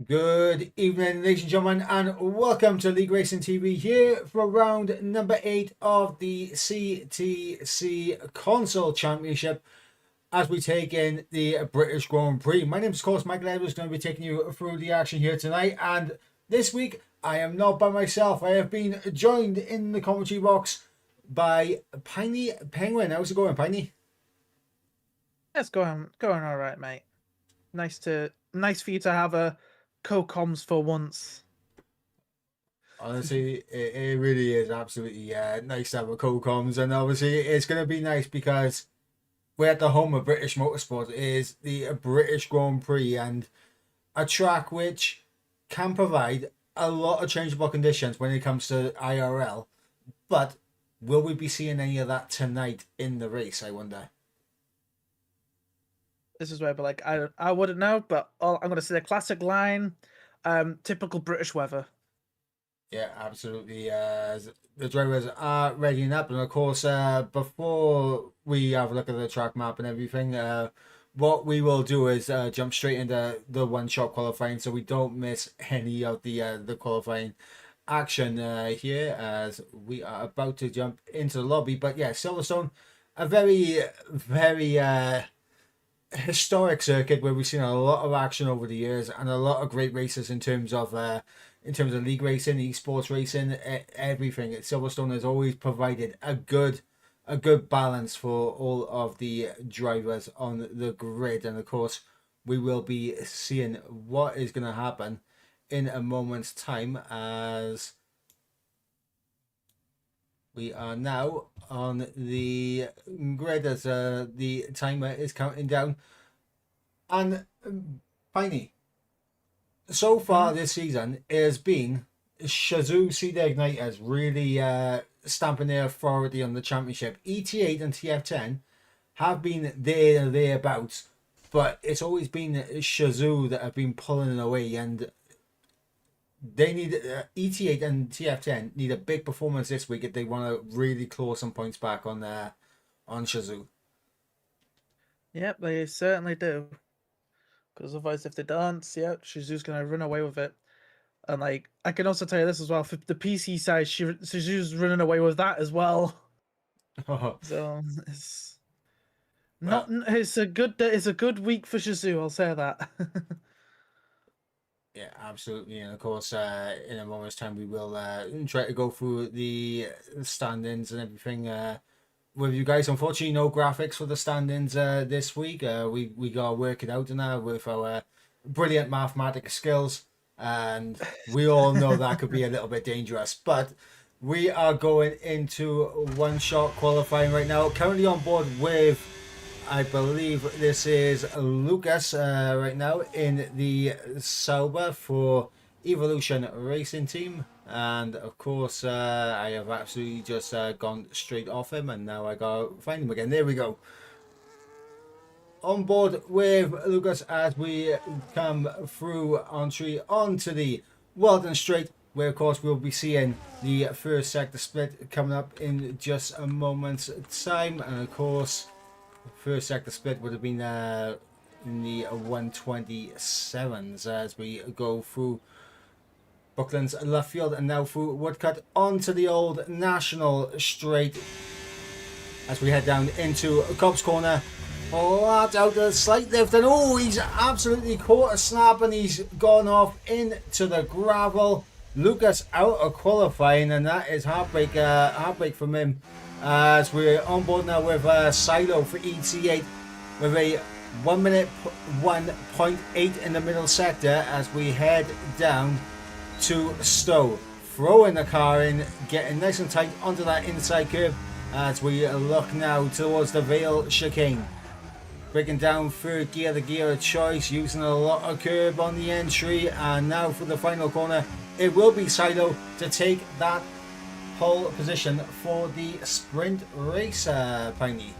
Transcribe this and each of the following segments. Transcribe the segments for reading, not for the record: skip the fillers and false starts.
Good evening, ladies and gentlemen, and welcome to League Racing TV here for round number 8 of the CTC Console Championship as we take in the British Grand Prix. My name is, of course, Michael Edwards, going to be taking you through the action here tonight, and this week I am not by myself. I have been joined in the commentary box by Piney Penguin. How's it going, Piney? It's going all right, mate. Nice for you to have a co-coms for once. Honestly, it really is absolutely nice to have a co-coms, and obviously it's going to be nice because we're at the home of British Motorsport. It is the British Grand Prix, and a track which can provide a lot of changeable conditions when it comes to IRL. But will we be seeing any of that tonight in the race, I wonder? This is where, but like, I wouldn't know, but I'm gonna say the classic line, typical British weather. Yeah, absolutely. The drivers are readying up, and of course, before we have a look at the track map and everything, what we will do is jump straight into the one-shot qualifying, so we don't miss any of the qualifying action here, as we are about to jump into the lobby. But yeah, Silverstone, a very historic circuit where we've seen a lot of action over the years and a lot of great races in terms of league racing, esports racing, everything. Silverstone has always provided a good balance for all of the drivers on the grid, and of course we will be seeing what is going to happen in a moment's time as we are now on the grid as the timer is counting down. And Piney, so far this season it has been Shazoo CD Igniters really stamping their authority on the championship. ET8 and TF10 have been there thereabouts, but it's always been Shazoo that have been pulling it away, and they need ET8 and TF10 need a big performance this week if they want to really claw some points back on Shazoo. Yep, they certainly do. Because otherwise, if they don't, yeah, Shizu's gonna run away with it. And like, I can also tell you this as well. For the PC side, Shizu's running away with that as well. So it's not. Well, It's a good week for Shizu. I'll say that. yeah, absolutely, and of course, in a moment's time, we will try to go through the standings and everything with you guys. Unfortunately, no graphics for the standings this week. We gotta work it out now with our brilliant mathematical skills, and we all know that could be a little bit dangerous. But we are going into one-shot qualifying right now. Currently on board with, I believe this is Lucas right now in the Sauber for Evolution Racing Team. And of course, I have absolutely just gone straight off him, and now I gotta find him again. There we go. On board with Lucas as we come through onto the Weldon Straight, where of course we'll be seeing the first sector split coming up in just a moment's time. And of course, first sector split would have been in the 127s as we go through Buckland's left field and now through Woodcut onto the old National Straight as we head down into Cobb's Corner. Flat out a slight lift, and oh, he's absolutely caught a snap and he's gone off into the gravel. Lucas out of qualifying, and that is heartbreak from him. As we're on board now with Silo for ET8 with a 1 minute 1.8 in the middle sector as we head down to Stowe. Throwing the car in, getting nice and tight onto that inside curve as we look now towards the Vale chicane. Breaking down third gear, the gear of choice, using a lot of curb on the entry, and now for the final corner, it will be Silo to take that pole position for the sprint race, Piney.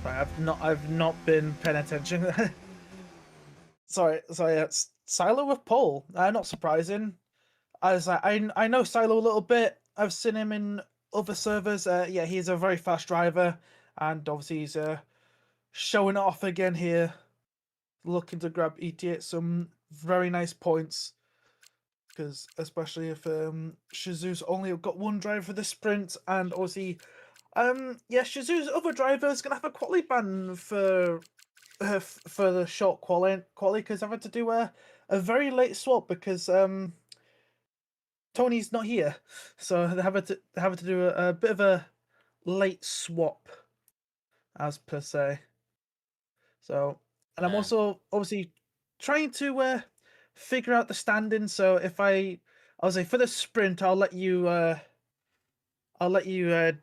I've not been paying attention. sorry. It's Silo with pole. Not surprising. I know Silo a little bit. I've seen him in other servers. Yeah, he's a very fast driver, and obviously he's showing it off again here. looking to grab ETA some very nice points. Because especially if Shizu's only got one driver for the sprint, and obviously, yeah, Shizu's other driver is gonna have a quality ban for the short quality because I've had to do a very late swap because Tony's not here, so they have to do a bit of a late swap, as per se. So, and I'm also obviously trying to figure out the standings. So if I'll say for the sprint, I'll let you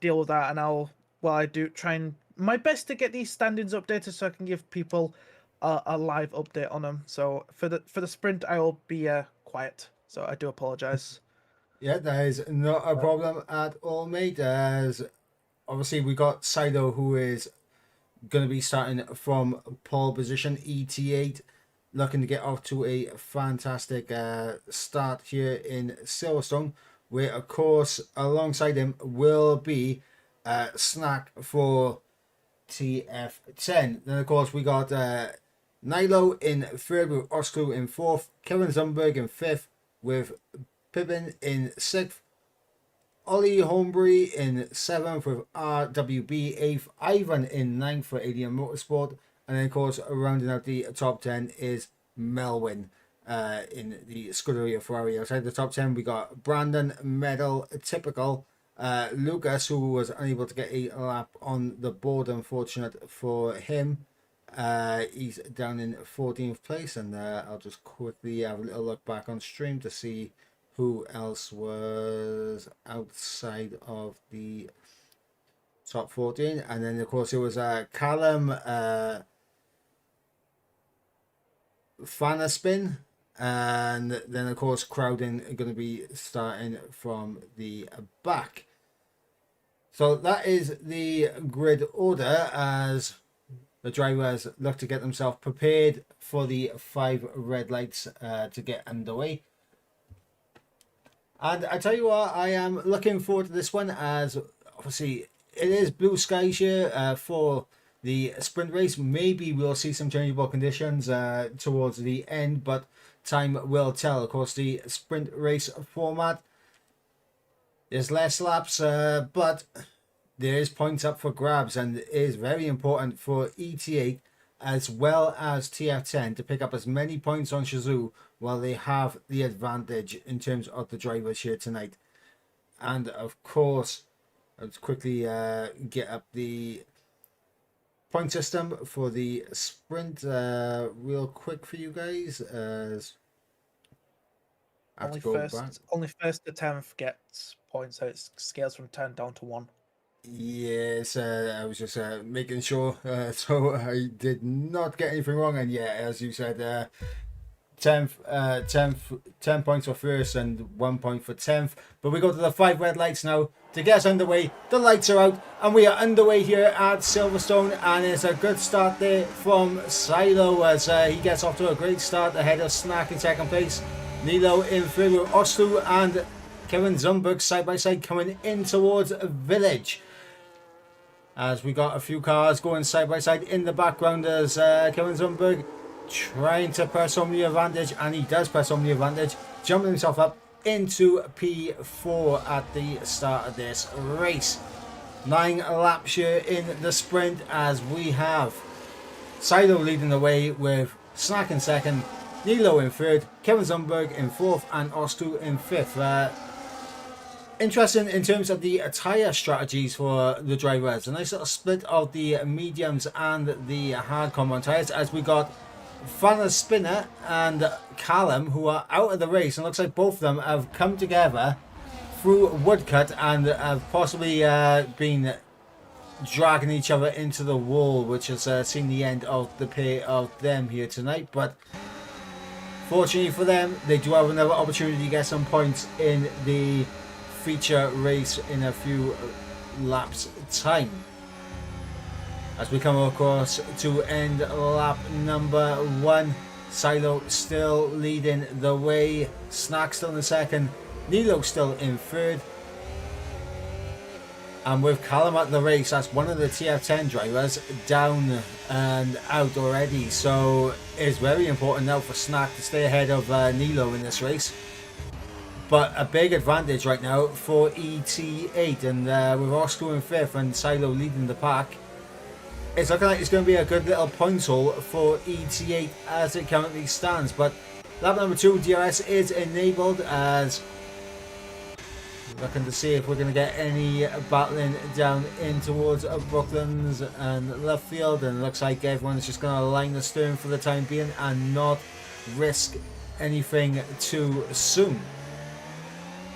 deal with that, and I do try and my best to get these standings updated so I can give people a live update on them. So for the sprint, I will be quiet. So I do apologize. Yeah, that is not a problem at all, mate. As obviously we got Sido, who is going to be starting from pole position, ET8, looking to get off to a fantastic start here in Silverstone, where of course alongside him will be Snack for TF10. Then of course we got Nilo in third with Oslo in fourth, Kevin Zumberg in fifth with Pippin in sixth, Ollie Holmbury in seventh with RWB eighth, Ivan in ninth for ADM Motorsport, and then of course rounding out the top 10 is Melwin in the Scuderia Ferrari. Outside the top 10 we got Brandon, Medal, Typical, Lucas, who was unable to get a lap on the board, unfortunate for him. He's down in 14th place, and I'll just quickly have a little look back on stream to see who else was outside of the top 14. And then of course it was Callum Fanaspin, and then of course Crowden going to be starting from the back. So that is the grid order as the drivers look to get themselves prepared for the 5 red lights to get underway. And I tell you what, I am looking forward to this one, as obviously it is blue skies here for the sprint race. Maybe we'll see some changeable conditions towards the end, but time will tell. Of course, the sprint race format, there's less laps, but there is points up for grabs, and it is very important for ET8 as well as TF10 to pick up as many points on Shizu while they have the advantage in terms of the drivers here tonight. And of course, let's quickly get up the point system for the sprint real quick for you guys. Only first to 10th gets points, so it scales from 10 down to 1. Yes, I was just making sure so I did not get anything wrong. And yeah, as you said, 10 points for first and 1 point for 10th. But we go to the 5 red lights now to get us underway. The lights are out and we are underway here at Silverstone, and it's a good start there from Silo as he gets off to a great start ahead of Snack in second place, Nilo in third with Oslu and Kevin Zumberg side by side coming in towards Village. As we got a few cars going side by side in the background as Kevin Zumberg trying to press home the advantage, and he does press home the advantage, jumping himself up into P4 at the start of this race. 9 laps here in the sprint as we have Sido leading the way with Snack in second, Nilo in third, Kevin Zumberg in fourth, and Ostu in fifth. Interesting in terms of the tyre strategies for the drivers. A nice little split of the mediums and the hard compound tyres, as we got Fanna Spinner and Callum, who are out of the race, and looks like both of them have come together through Woodcut and have possibly been dragging each other into the wall, which has seen the end of the pair of them here tonight. But fortunately for them, they do have another opportunity to get some points in the feature race in a few laps time. As we come across to end lap number 1, Silo still leading the way, Snack still in second, Nilo still in third. And with Callum at the race, that's one of the TF10 drivers down and out already. So it's very important now for Snack to stay ahead of Nilo in this race. But a big advantage right now for ET8, and with Oscar in 5th and Silo leading the pack, it's looking like it's going to be a good little point haul for ET8 as it currently stands. But lap number 2 DRS is enabled, as looking to see if we're going to get any battling down in towards Brooklands and left field, and it looks like everyone's just going to line the stern for the time being and not risk anything too soon.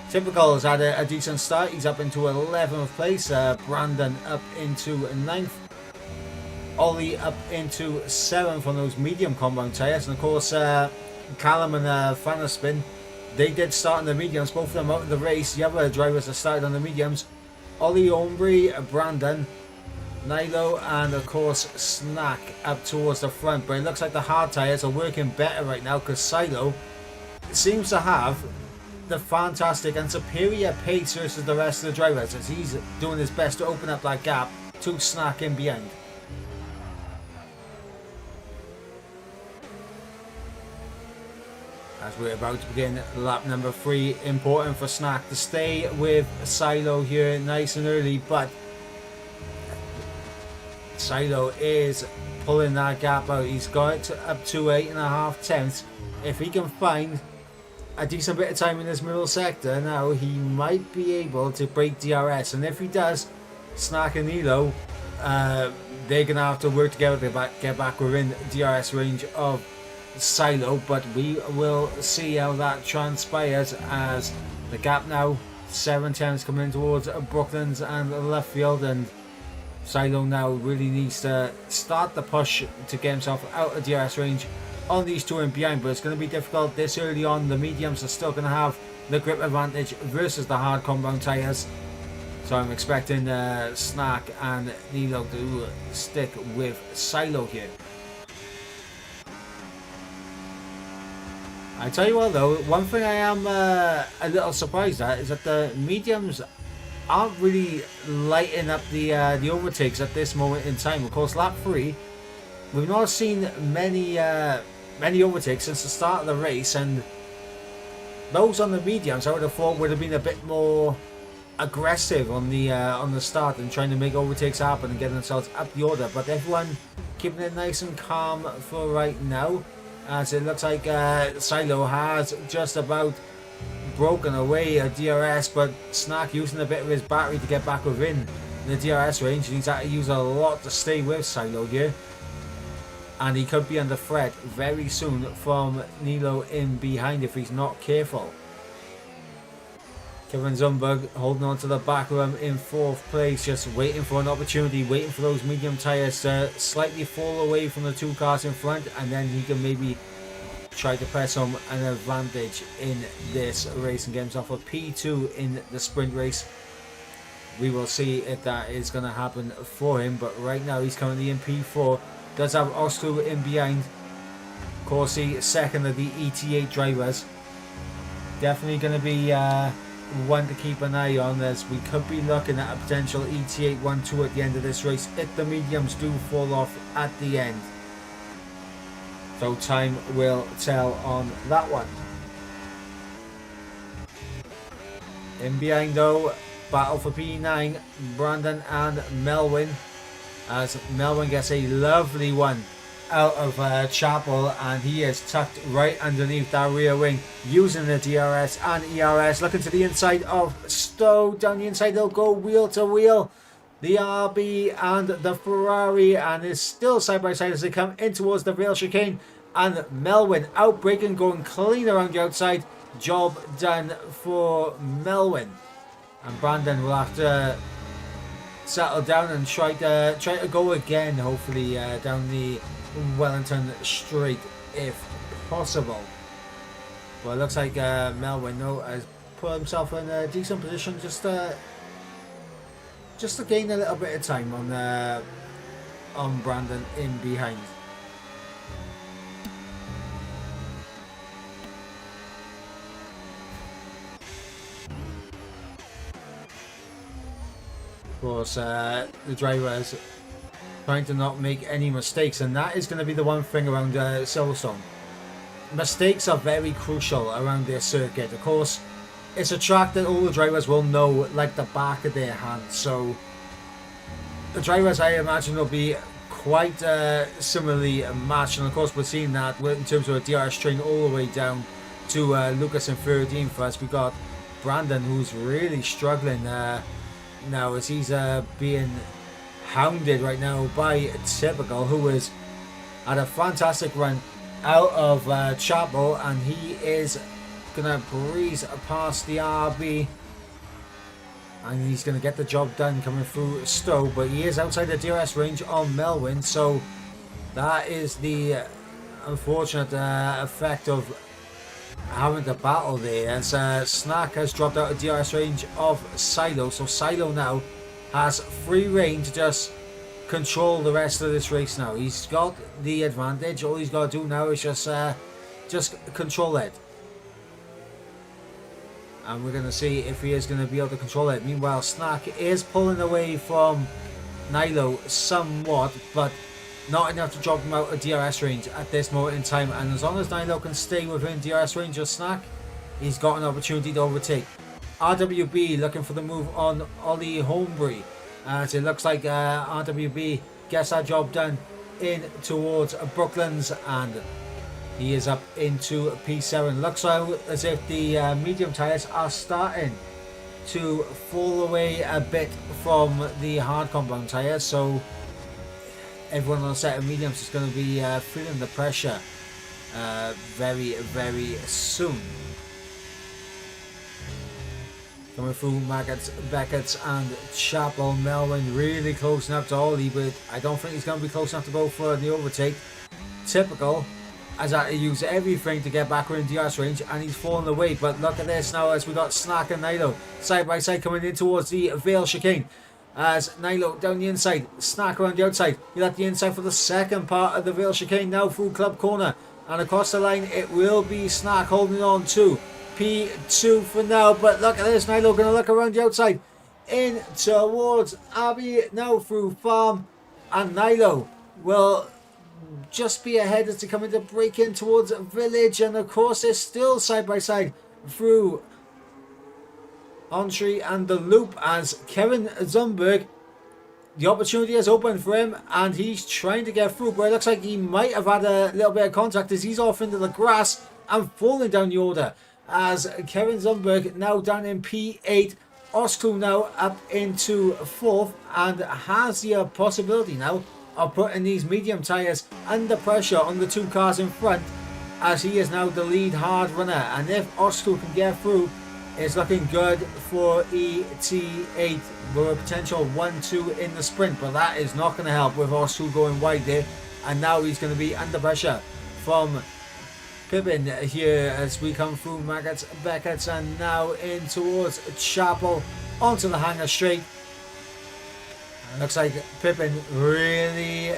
Typical has had a decent start. He's up into 11th place. Brandon up into 9th. Ollie up into 7th on those medium compound tyres. And of course, Callum and Fanaspin, they did start on the mediums. Both of them out of the race. The other drivers that started on the mediums: Ollie, Ombre, Brandon, Nilo, and of course Snack up towards the front. But it looks like the hard tyres are working better right now, because Silo seems to have the fantastic and superior pace versus the rest of the drivers, as he's doing his best to open up that gap to Snack in behind. As we're about to begin lap number 3, important for Snack to stay with Silo here nice and early, but Silo is pulling that gap out. He's got it up to 8.5 tenths. If he can find a decent bit of time in this middle sector now, he might be able to break DRS, and if he does, Snack and Nilo, they're gonna have to work together to get back within DRS range of Silo. But we will see how that transpires, as the gap now 7 tenths coming in towards Brooklands and left field, and Silo now really needs to start the push to get himself out of DRS range on these two in behind. But it's going to be difficult this early on. The mediums are still going to have the grip advantage versus the hard compound tyres, so I'm expecting Snack and Nilo to stick with Silo here. I tell you what though, one thing I am a little surprised at is that the mediums aren't really lighting up the overtakes at this moment in time. Of course, lap 3, we've not seen many overtakes since the start of the race, and those on the mediums I would have thought would have been a bit more aggressive on the start and trying to make overtakes happen and get themselves up the order. But everyone keeping it nice and calm for right now, as it looks like Silo has just about broken away a DRS, but Snack using a bit of his battery to get back within the DRS range, and he's had to use a lot to stay with Silo here, and he could be under threat very soon from Nilo in behind if he's not careful. Kevin Zumberg holding on to the back of him in 4th place, just waiting for an opportunity, waiting for those medium tyres to slightly fall away from the 2 cars in front, and then he can maybe try to press home an advantage in this race and get himself a P2 in the sprint race. We will see if that is going to happen for him, but right now he's currently in P4. Does have Oscar in behind. Corsi, second of the ET8 drivers. Definitely going to be one to keep an eye on, as we could be looking at a potential ET8 1-2 at the end of this race if the mediums do fall off at the end. So time will tell on that one. In behind though, battle for P9, Brandon and Melvin, as Melvin gets a lovely one out of Chapel, and he is tucked right underneath that rear wing using the DRS and ERS. Looking to the inside of Stowe, down the inside they'll go wheel to wheel, the RB and the Ferrari, and is still side by side as they come in towards the rail chicane, and Melvin outbraking, going clean around the outside. Job done for Melvin, and Brandon will have to settle down and try to go again, hopefully down the Wellington Straight if possible. Well, it looks like Melvin though has put himself in a decent position just to gain a little bit of time on Brandon in behind. Of course, the drivers trying to not make any mistakes, and that is going to be the one thing around Silverstone. Mistakes are very crucial around this circuit. Of course, it's a track that all the drivers will know like the back of their hand, so the drivers, I imagine, will be quite similarly matched. And of course, we're seeing that in terms of a DRS train all the way down to Lucas in 13th. For us, we got Brandon, who's really struggling now as he's being hounded right now by Typical, who is had a fantastic run out of Chapel, and he is gonna breeze past the RB, and he's gonna get the job done coming through Stowe, but he is outside the DRS range on Melwyn, so that is the unfortunate effect of having to battle there, as Snack has dropped out of DRS range of Silo, so Silo now has free reign to just control the rest of this race now. He's got the advantage. All he's got to do now is just control it. And we're going to see if he is going to be able to control it. Meanwhile, Snack is pulling away from Nilo somewhat, but not enough to drop him out of DRS range at this moment in time. And as long as Nilo can stay within DRS range of Snack, he's got an opportunity to overtake. RWB looking for the move on Ollie Holmbury, as it looks like RWB gets that job done in towards Brooklands, and he is up into P7. Looks as if the medium tyres are starting to fall away a bit from the hard compound tyres, so everyone on a set of mediums is going to be feeling the pressure very, very soon. Coming through Maggots, Beckett's and Chapel. Melwyn really close enough to Ollie, but I don't think he's going to be close enough to go for the overtake. Typical has had to use everything to get back within DRS range, and he's fallen away. But look at this now, as we got Snack and Nilo side by side coming in towards the Vale chicane. As Nilo down the inside, Snack around the outside. He's at the inside for the second part of the Vale chicane now through Club Corner. And across the line, it will be Snack holding on to P2 for now, but look at this, Nilo going to look around the outside in towards Abbey now through Farm, and Nilo will just be ahead as they come into break in towards Village, and of course they're still side by side through Ontry and the Loop, as Kevin Zumberg, the opportunity is open for him and he's trying to get through, but it looks like he might have had a little bit of contact as he's off into the grass and falling down the order. As Kevin Zumberg now down in P8, Osklu now up into 4th, and has the possibility now of putting these medium tyres under pressure on the two cars in front, as he is now the lead hard runner. And if Osklu can get through, it's looking good for ET8 with a potential 1-2 in the sprint, but that is not going to help with Osklu going wide there, and now he's going to be under pressure from Pippin here as we come through Maggots, Beckett's, and now in towards Chapel onto the hanger straight. And looks like Pippin really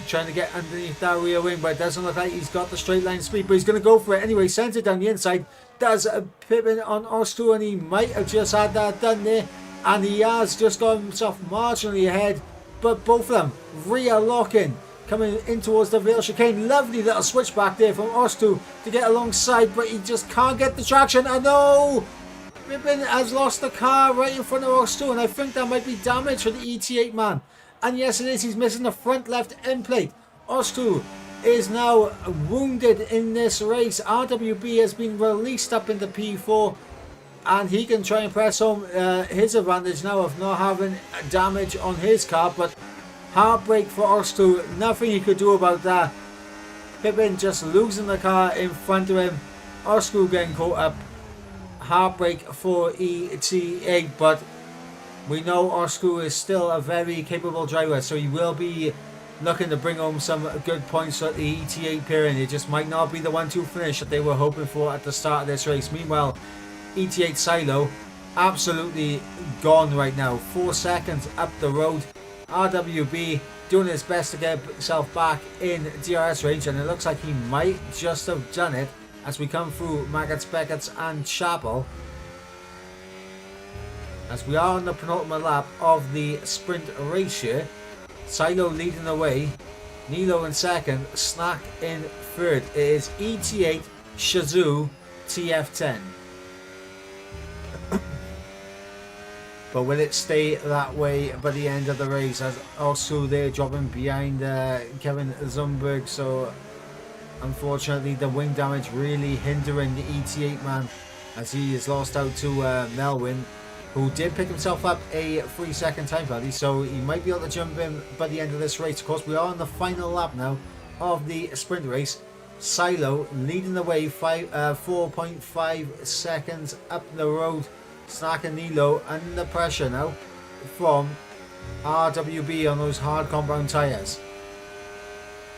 trying to get underneath that rear wing, but it doesn't look like he's got the straight line speed, but he's going to go for it anyway. Sends it down the inside, does Pippin on Osklu, and he might have just had that done there, and he has just got himself marginally ahead, but both of them rear locking coming in towards the Vale chicane. Lovely little switch back there from Osklu to get alongside, but he just can't get the traction. And no! Pippin has lost the car right in front of Osklu, and I think that might be damage for the ET8 man. And yes, it is. He's missing the front left end plate. Osklu is now wounded in this race. RWB has been released up into P4, and he can try and press home his advantage now of not having damage on his car, but heartbreak for Osklu, nothing he could do about that. Pippin just losing the car in front of him. Osklu getting caught up. Heartbreak for ET8, but we know Osklu is still a very capable driver, so he will be looking to bring home some good points at the ET8 pairing. It just might not be the 1-2 finish that they were hoping for at the start of this race. Meanwhile, ET8 Silo absolutely gone right now. 4 seconds up the road. RWB doing his best to get himself back in DRS range, and it looks like he might just have done it as we come through Maggots, Beckett's and Chapel. as we are on the penultimate lap of the sprint race here. Silo leading the way, Nilo in second, Snack in third. It is ET8, Shazoo, TF10. But will it stay that way by the end of the race? As also they're dropping behind Kevin Zumberg, so unfortunately the wing damage really hindering the ET8 man, as he is lost out to Melwin, who did pick himself up a 3-second time penalty, so he might be able to jump in by the end of this race. Of course, we are on the final lap now of the sprint race. Silo leading the way, 4.5 seconds up the road. Snack and Nilo under pressure now from RWB on those hard compound tyres.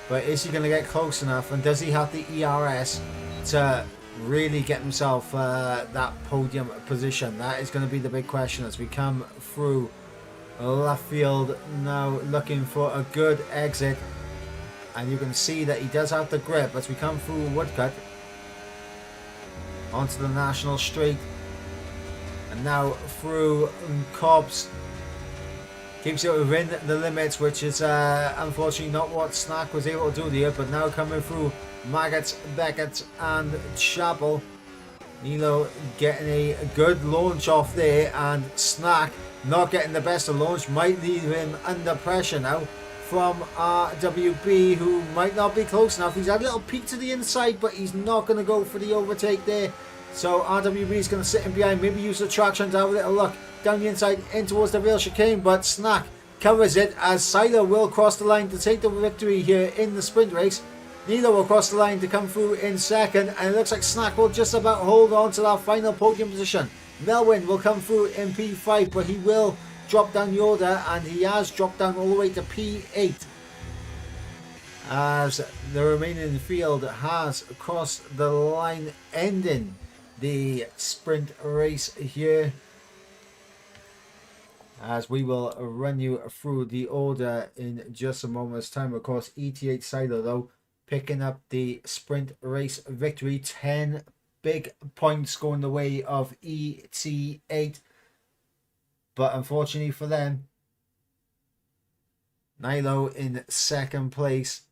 But is he going to get close enough, and does he have the ERS to really get himself that podium position? That is going to be the big question as we come through left field now, looking for a good exit. And you can see that he does have the grip as we come through Woodcut onto the national straight. And now through Cobbs. Keeps it within the limits, which is unfortunately not what Snack was able to do there. But now coming through Maggots, Beckett and Chapel. Nilo getting a good launch off there, and Snack not getting the best of launch. Might leave him under pressure now from RWB, who might not be close enough. He's had a little peek to the inside, but he's not going to go for the overtake there. So RWB is going to sit in behind, maybe use the traction to have a little look down the inside in towards the real chicane, but Snack covers it as Silo will cross the line to take the victory here in the sprint race. Nilo will cross the line to come through in second, and it looks like Snack will just about hold on to that final podium position. Melwin will come through in P5, but he will drop down the order, and he has dropped down all the way to P8 as the remaining field has crossed the line, ending the sprint race here. As we will run you through the order in just a moment's time. Of course, ET8 Silo though picking up the sprint race victory. 10 big points going the way of ET8. But unfortunately for them, Nilo in second place,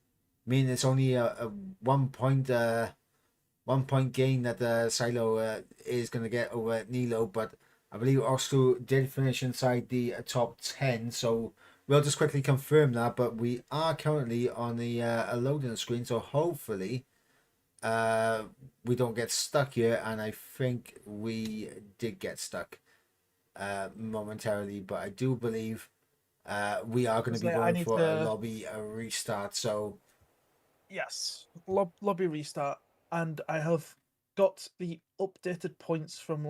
meaning it's only a 1 point 1 point gain that Silo is going to get over Nilo. But I believe Ostu did finish inside the top 10, so we'll just quickly confirm that. But we are currently on the loading screen, so hopefully we don't get stuck here. And I think we did get stuck momentarily, but I do believe we are going to be going for a lobby restart. So yes, lobby restart, and I have got the updated points from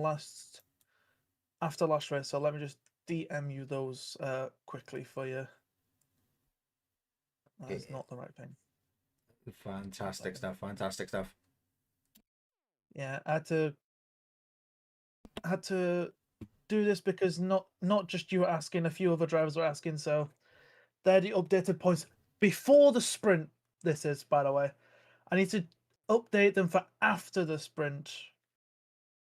after last race, so let me just DM you those quickly for you. That's not the right thing. Fantastic stuff, fantastic stuff. Yeah, I had to do this because not just you were asking, a few other drivers were asking, so they're the updated points before the sprint. This is, by the way. I need to update them for after the sprint,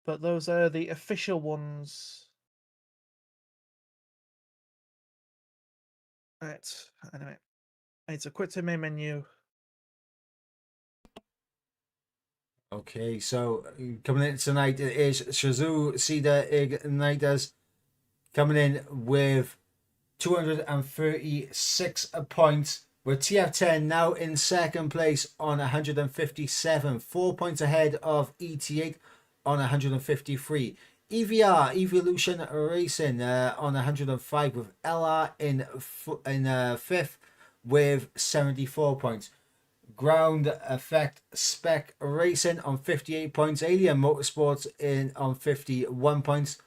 but those are the official ones. Right, anyway, I need to quit to main menu. Okay, so coming in tonight is Shazoo Cedar Igniters coming in with 236 points, with TF10 now in second place on 157, 4 points ahead of ET8 on 153. EVR Evolution Racing on 105, with LR in fifth with 74 points. Ground Effect Spec Racing on 58 points. Alien Motorsports on 51 points.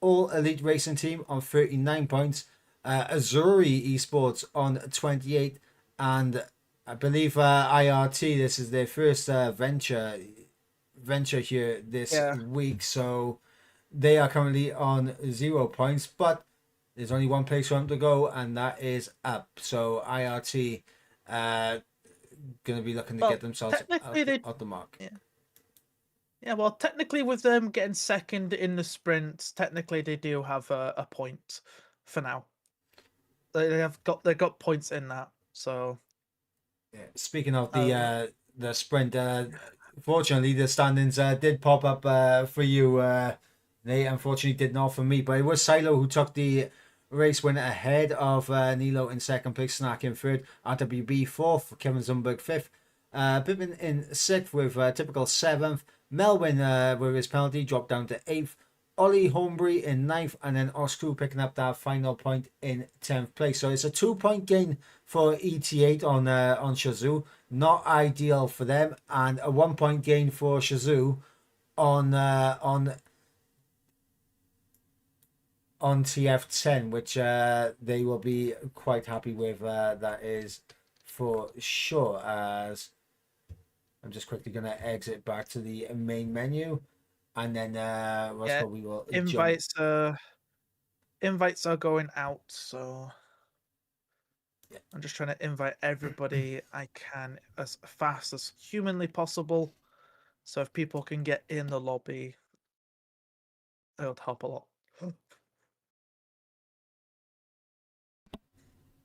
All Elite Racing Team on 39 points. Azuri Esports on 28, and I believe IRT, this is their first venture here this week, so they are currently on 0 points, but there's only one place for them to go, and that is up. So IRT going to be looking to get themselves out the mark. Yeah, well, technically, with them getting second in the sprint, technically they do have a point for now. They got points in that. So Yeah. Speaking of uh, the sprint, fortunately the standings did pop up for you. They unfortunately did not for me, but it was Silo who took the race win ahead of Nilo in second place, Snack in third, RWB fourth, Kevin Zumberg fifth, Pippin in sixth with typical seventh, Melvin with his penalty dropped down to eighth, Ollie Holmbury in ninth, and then Oscar picking up that final point in 10th place. So it's a 2 point gain for ET8 on Shazoo. Not ideal for them, and a 1 point gain for Shazoo on TF10, which they will be quite happy with. That is for sure. As I'm just quickly going to exit back to the main menu, and then yeah, we will jump. invites are going out. So Yeah. I'm just trying to invite everybody I can as fast as humanly possible. So if people can get in the lobby, it would help a lot.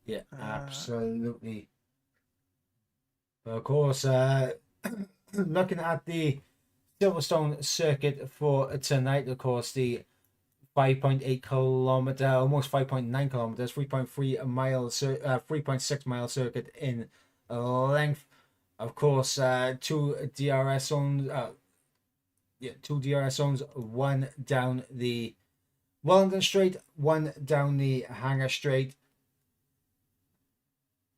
Yeah, absolutely. Of course, looking at the Silverstone circuit for tonight, of course, the 5.8 kilometer, almost 5.9 kilometers, 3.3 miles, 3.6 mile circuit in length. Of course, two DRS zones, two DRS zones, one down the Wellington Straight, one down the Hangar Straight.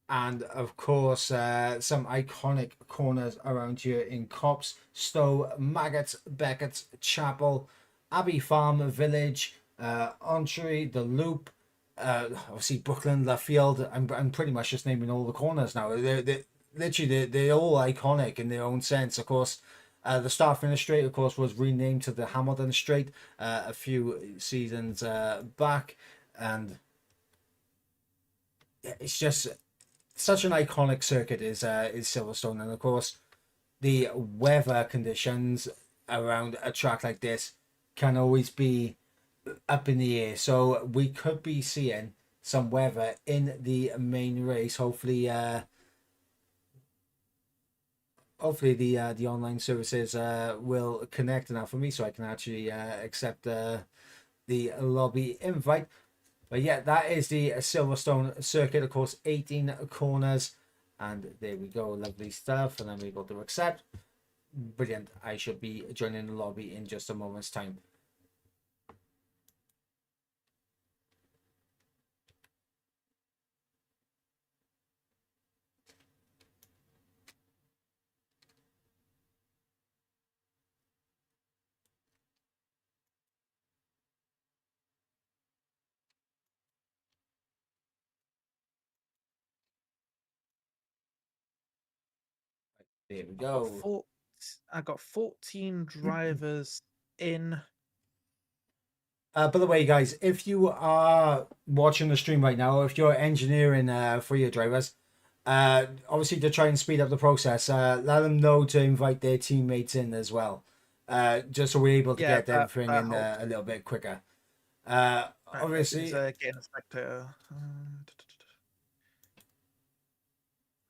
And of course, some iconic corners around here in Cops, Stowe, Maggots, Beckett's, Chapel, Abbey Farm Village, Entree, The Loop, obviously Brooklyn, Laffield. I'm pretty much just naming all the corners now. They're all iconic in their own sense. Of course, the Start Finish Straight, of course, was renamed to the Hamilton Straight a few seasons back, and it's just such an iconic circuit is Silverstone, and of course the weather conditions around a track like this can always be up in the air. So we could be seeing some weather in the main race. Hopefully, the online services will connect enough for me so I can actually accept the lobby invite. But yeah, that is the Silverstone circuit, of course, 18 corners. And there we go, lovely stuff. And I'm able to accept. Brilliant. I should be joining the lobby in just a moment's time. There we go. I got 14 drivers in. By the way, guys, if you are watching the stream right now, if you're engineering for your drivers, obviously to try and speed up the process, let them know to invite their teammates in as well, just so we're able to get everything in a little bit quicker. Obviously, getting a spectator.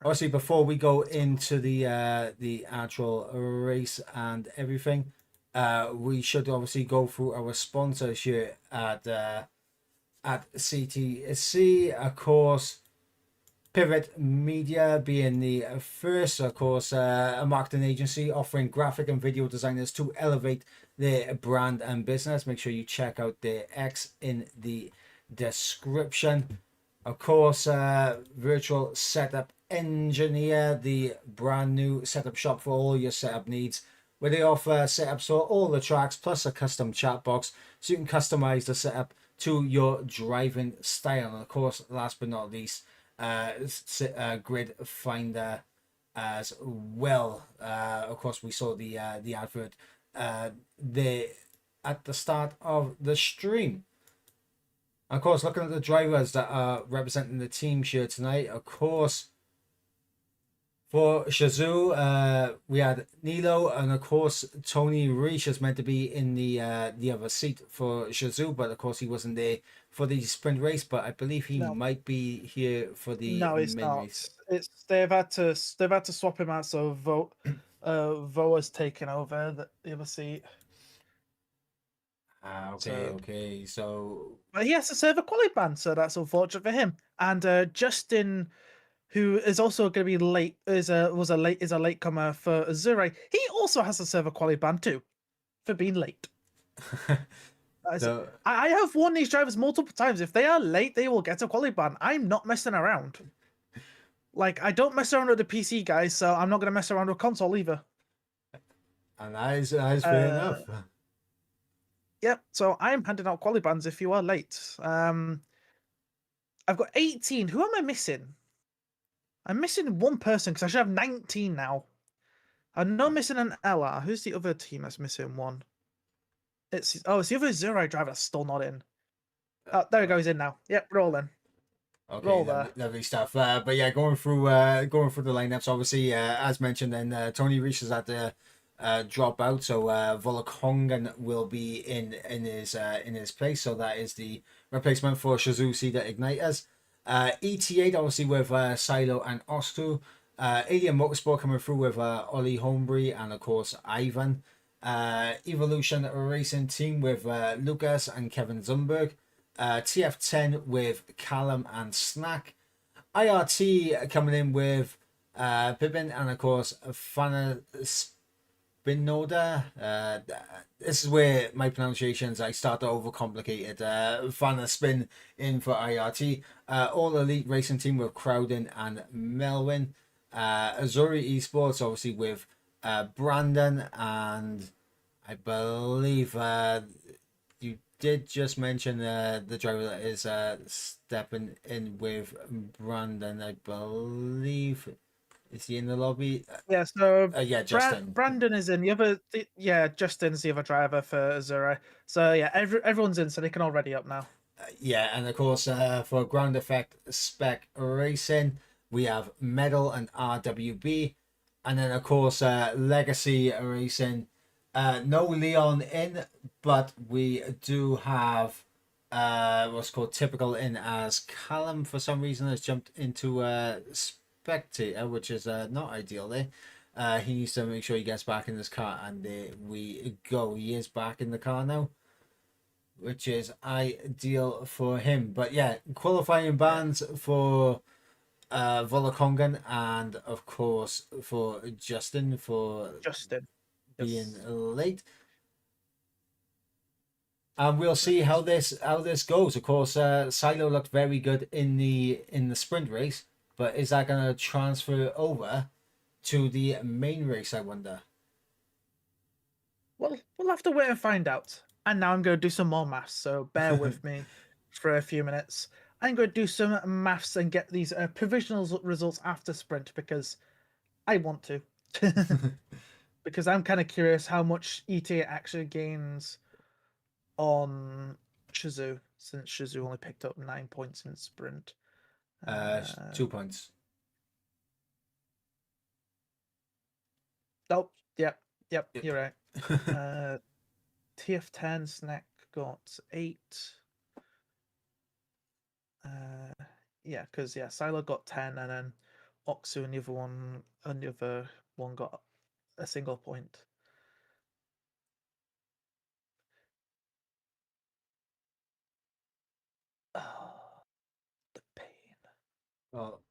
Obviously, before we go into the actual race and everything, we should obviously go through our sponsors here at CTC. Of course, Pivot Media being the first, of course, a marketing agency offering graphic and video designers to elevate their brand and business. Make sure you check out their X in the description. Of course, Virtual Setup Engineer, the brand new setup shop for all your setup needs, where they offer setups for all the tracks plus a custom chat box so you can customize the setup to your driving style. And of course, last but not least, Gridfinder as well. Of course, we saw the advert there at the start of the stream. Of course, looking at the drivers that are representing the team here tonight, of course, For Shazoo, we had Nilo, and of course Tony Reich is meant to be in the other seat for Shazoo, but of course he wasn't there for the sprint race. But I believe he No, might be here for the no, it's main not. race. It's they've had to swap him out, so Voa's taken over the other seat. Ah, okay, So, okay. So but he has to serve a quali ban, so that's unfortunate for him. And Justin, who is also going to be late, is a latecomer for Azure. He also has to serve a quali ban too for being late. so I have warned these drivers multiple times. If they are late, they will get a quali ban. I'm not messing around. Like, I don't mess around with the PC guys, so I'm not going to mess around with console either. and that is fair enough. Yep, so I'm handing out quali bans if you are late. I've got 18. Who am I missing? I'm missing one person because I should have 19 now. I know I'm missing an LR. Who's the other team that's missing one? It's the other Zero driver that's still not in. Oh, there he goes in now. Yep, roll in. Okay, Roll lovely, there. lovely stuff. But yeah, going through the lineups, obviously, as mentioned, then Tony Reich has had to drop out, so Volokongan will be in his place. So that is the replacement for Shizusi the Igniters. ET8 obviously with Silo and Ostu. Alien Motorsport coming through with Ollie Holmbury and of course Ivan. Evolution Racing Team with Lucas and Kevin Zumberg. TF10 with Callum and Snack. IRT coming in with Pippin and of course Fana Spinoda. This is where my pronunciations I start to overcomplicate it. Fana Spin in for IRT. All Elite Racing Team with Crowden and Melvin. Azuri Esports obviously with Brandon, and I believe you did just mention the driver that is stepping in with Brandon. I believe, is he in the lobby? Yeah, so Yeah, Justin. Brandon is in. Justin's the other driver for Azura. So yeah, everyone's in, so they can all ready up now. Yeah, and of course for Ground Effect Spec Racing, we have Medal and RWB, and then of course Legacy Racing. No Leon in, but we do have what's called typical in, as Callum for some reason has jumped into spectator, which is not ideal there. He needs to make sure he gets back in his car, and there we go. He is back in the car now, which is ideal for him. But yeah, qualifying bans for Volokongan and of course for Justin for Justin. being Yes. late. And we'll see how this goes. Of course, Silo looked very good in the sprint race, but is that going to transfer over to the main race, I wonder? Well, we'll have to wait and find out. And now I'm going to do some more maths, so bear with me for a few minutes. I'm going to do some maths and get these provisional results after sprint because I want to. Because I'm kind of curious how much ETA actually gains on Shazoo, since Shazoo only picked up 9 points in sprint. 2 points. Oh, yep, Yep. you're right. TF10 Snack got 8. Yeah, because Silo got 10, and then Oxu and the other one got a single point. Oh, the pain. Well,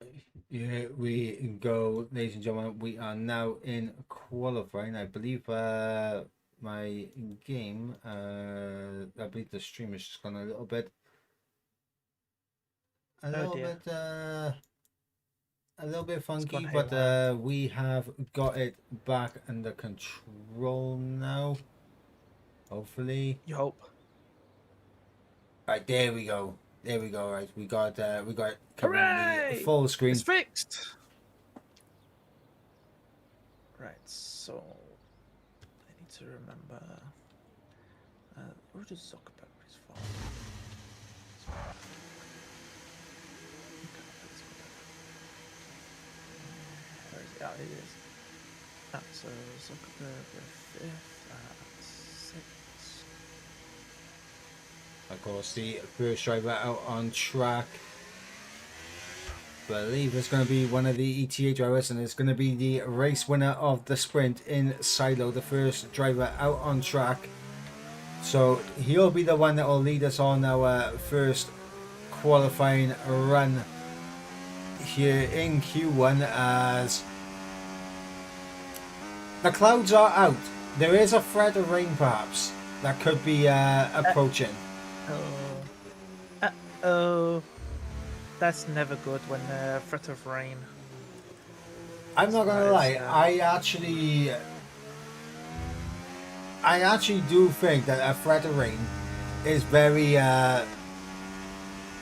here we go, ladies and gentlemen. We are now in qualifying. I believe my game, I believe the stream has just gone a little bit, a little bit funky, but we have got it back under control now. Hopefully. You hope. Right, there we go. There we go. Right, we got it covering the Hooray! full screen. It's fixed. Right, so I need to remember. Where does Zuckerberg's from? Where is Yeah, it is. So Zuckerberg 5th at 6. Of course, the first driver out on track, I believe it's going to be one of the ETA drivers, and it's going to be the race winner of the sprint in Silo, the first driver out on track. So he'll be the one that will lead us on our first qualifying run here in Q1, as the clouds are out. There is a threat of rain perhaps that could be approaching. Oh, that's never good when threat of rain. I'm not gonna lie, I actually do think that a threat of rain is very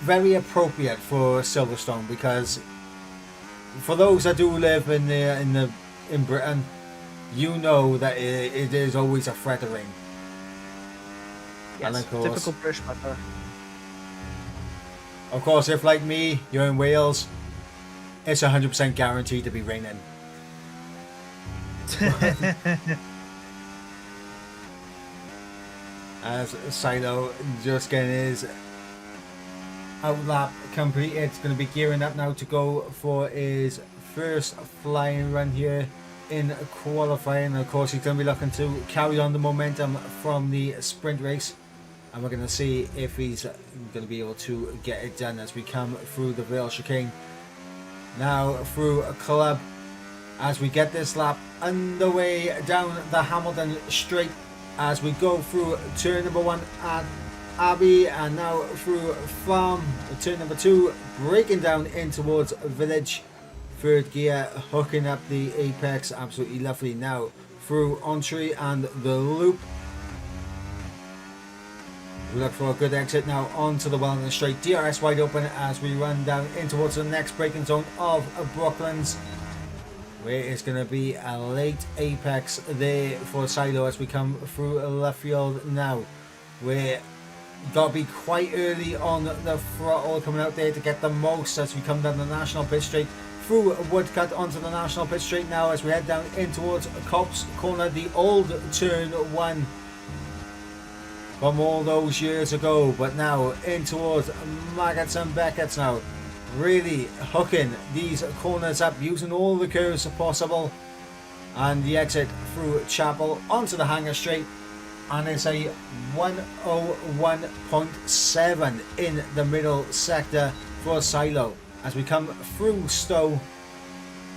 very appropriate for Silverstone, because for those that do live in Britain, you know that it is always a threat of rain. Yes, and of course, typical British weather. Of course, if like me, you're in Wales, it's 100% guaranteed to be raining. As Silo just getting his outlap completed, it's going to be gearing up now to go for his first flying run here in qualifying. And of course, he's going to be looking to carry on the momentum from the sprint race, and we're going to see if he's going to be able to get it done as we come through the Vale chicane now through a club, as we get this lap underway down the Hamilton straight, as we go through turn number 1 at Abbey, and now through Farm, turn number 2, breaking down in towards Village, third gear, hooking up the apex, absolutely lovely. Now through Entree and the loop, we look for a good exit now onto the Wellington straight, DRS wide open as we run down in towards the next braking zone of Brooklands, where it's going to be a late apex there for Silo as we come through left field now. We're got to be quite early on the throttle coming out there to get the most as we come down the National Pit Straight through Woodcut onto the National Pit Straight now, as we head down in towards Cops Corner, the old turn 1 from all those years ago, but now in towards Maggots and Beckett's now, really hooking these corners up, using all the curves possible, and the exit through Chapel onto the Hangar Straight, and it's a 101.7 in the middle sector for Silo as we come through Stowe.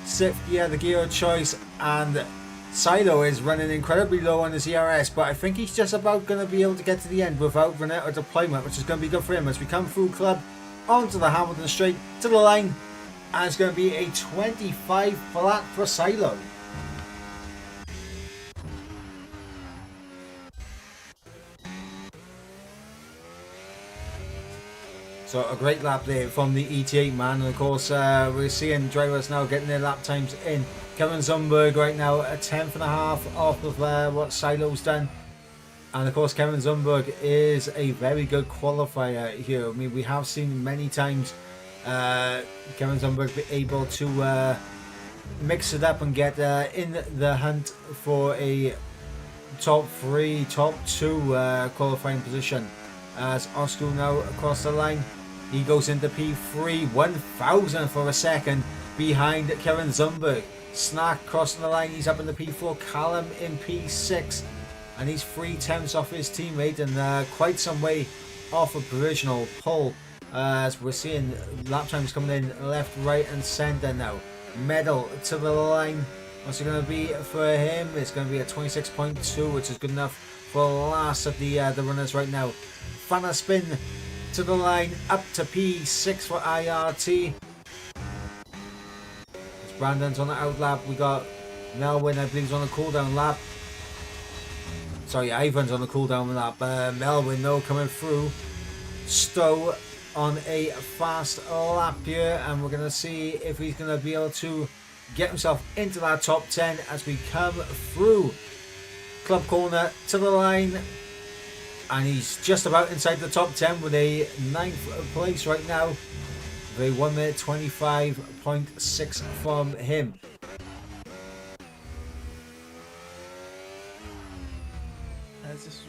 6th gear, the gear of choice, and Silo is running incredibly low on his ERS, but I think he's just about going to be able to get to the end without running out of deployment, which is going to be good for him as we come through Club onto the Hamilton straight to the line, and it's going to be a 25 flat for Silo. So a great lap there from the ET8 man, and of course we're seeing drivers now getting their lap times in. Kevin Zumberg right now a 10th and a half off of what Silo's done, and of course Kevin Zumberg is a very good qualifier here. I mean, we have seen many times Kevin Zumberg be able to mix it up and get in the hunt for a top 3, top 2 qualifying position. As Oscar now across the line, he goes into P3, 1,000th for a second behind Kevin Zumberg. Snack crossing the line, he's up in the P4, Callum in P6, and he's 3/10ths off his teammate, and quite some way off a provisional pole, as we're seeing lap times coming in left, right and centre now. Medal to the line, what's it going to be for him? It's going to be a 26.2, which is good enough for the last of the runners right now. Fanna spin to the line, up to P6 for IRT. It's Brandon's on the out lap. We got Melvin, I believe, is on the cool down lap. Sorry, Ivan's on the cool down lap. Melvin, though, coming through. Stowe on a fast lap here, and we're going to see if he's going to be able to get himself into that top 10 as we come through Club Corner to the line. And he's just about inside the top 10 with a 9th place right now. With a 1 minute 25.6 from him.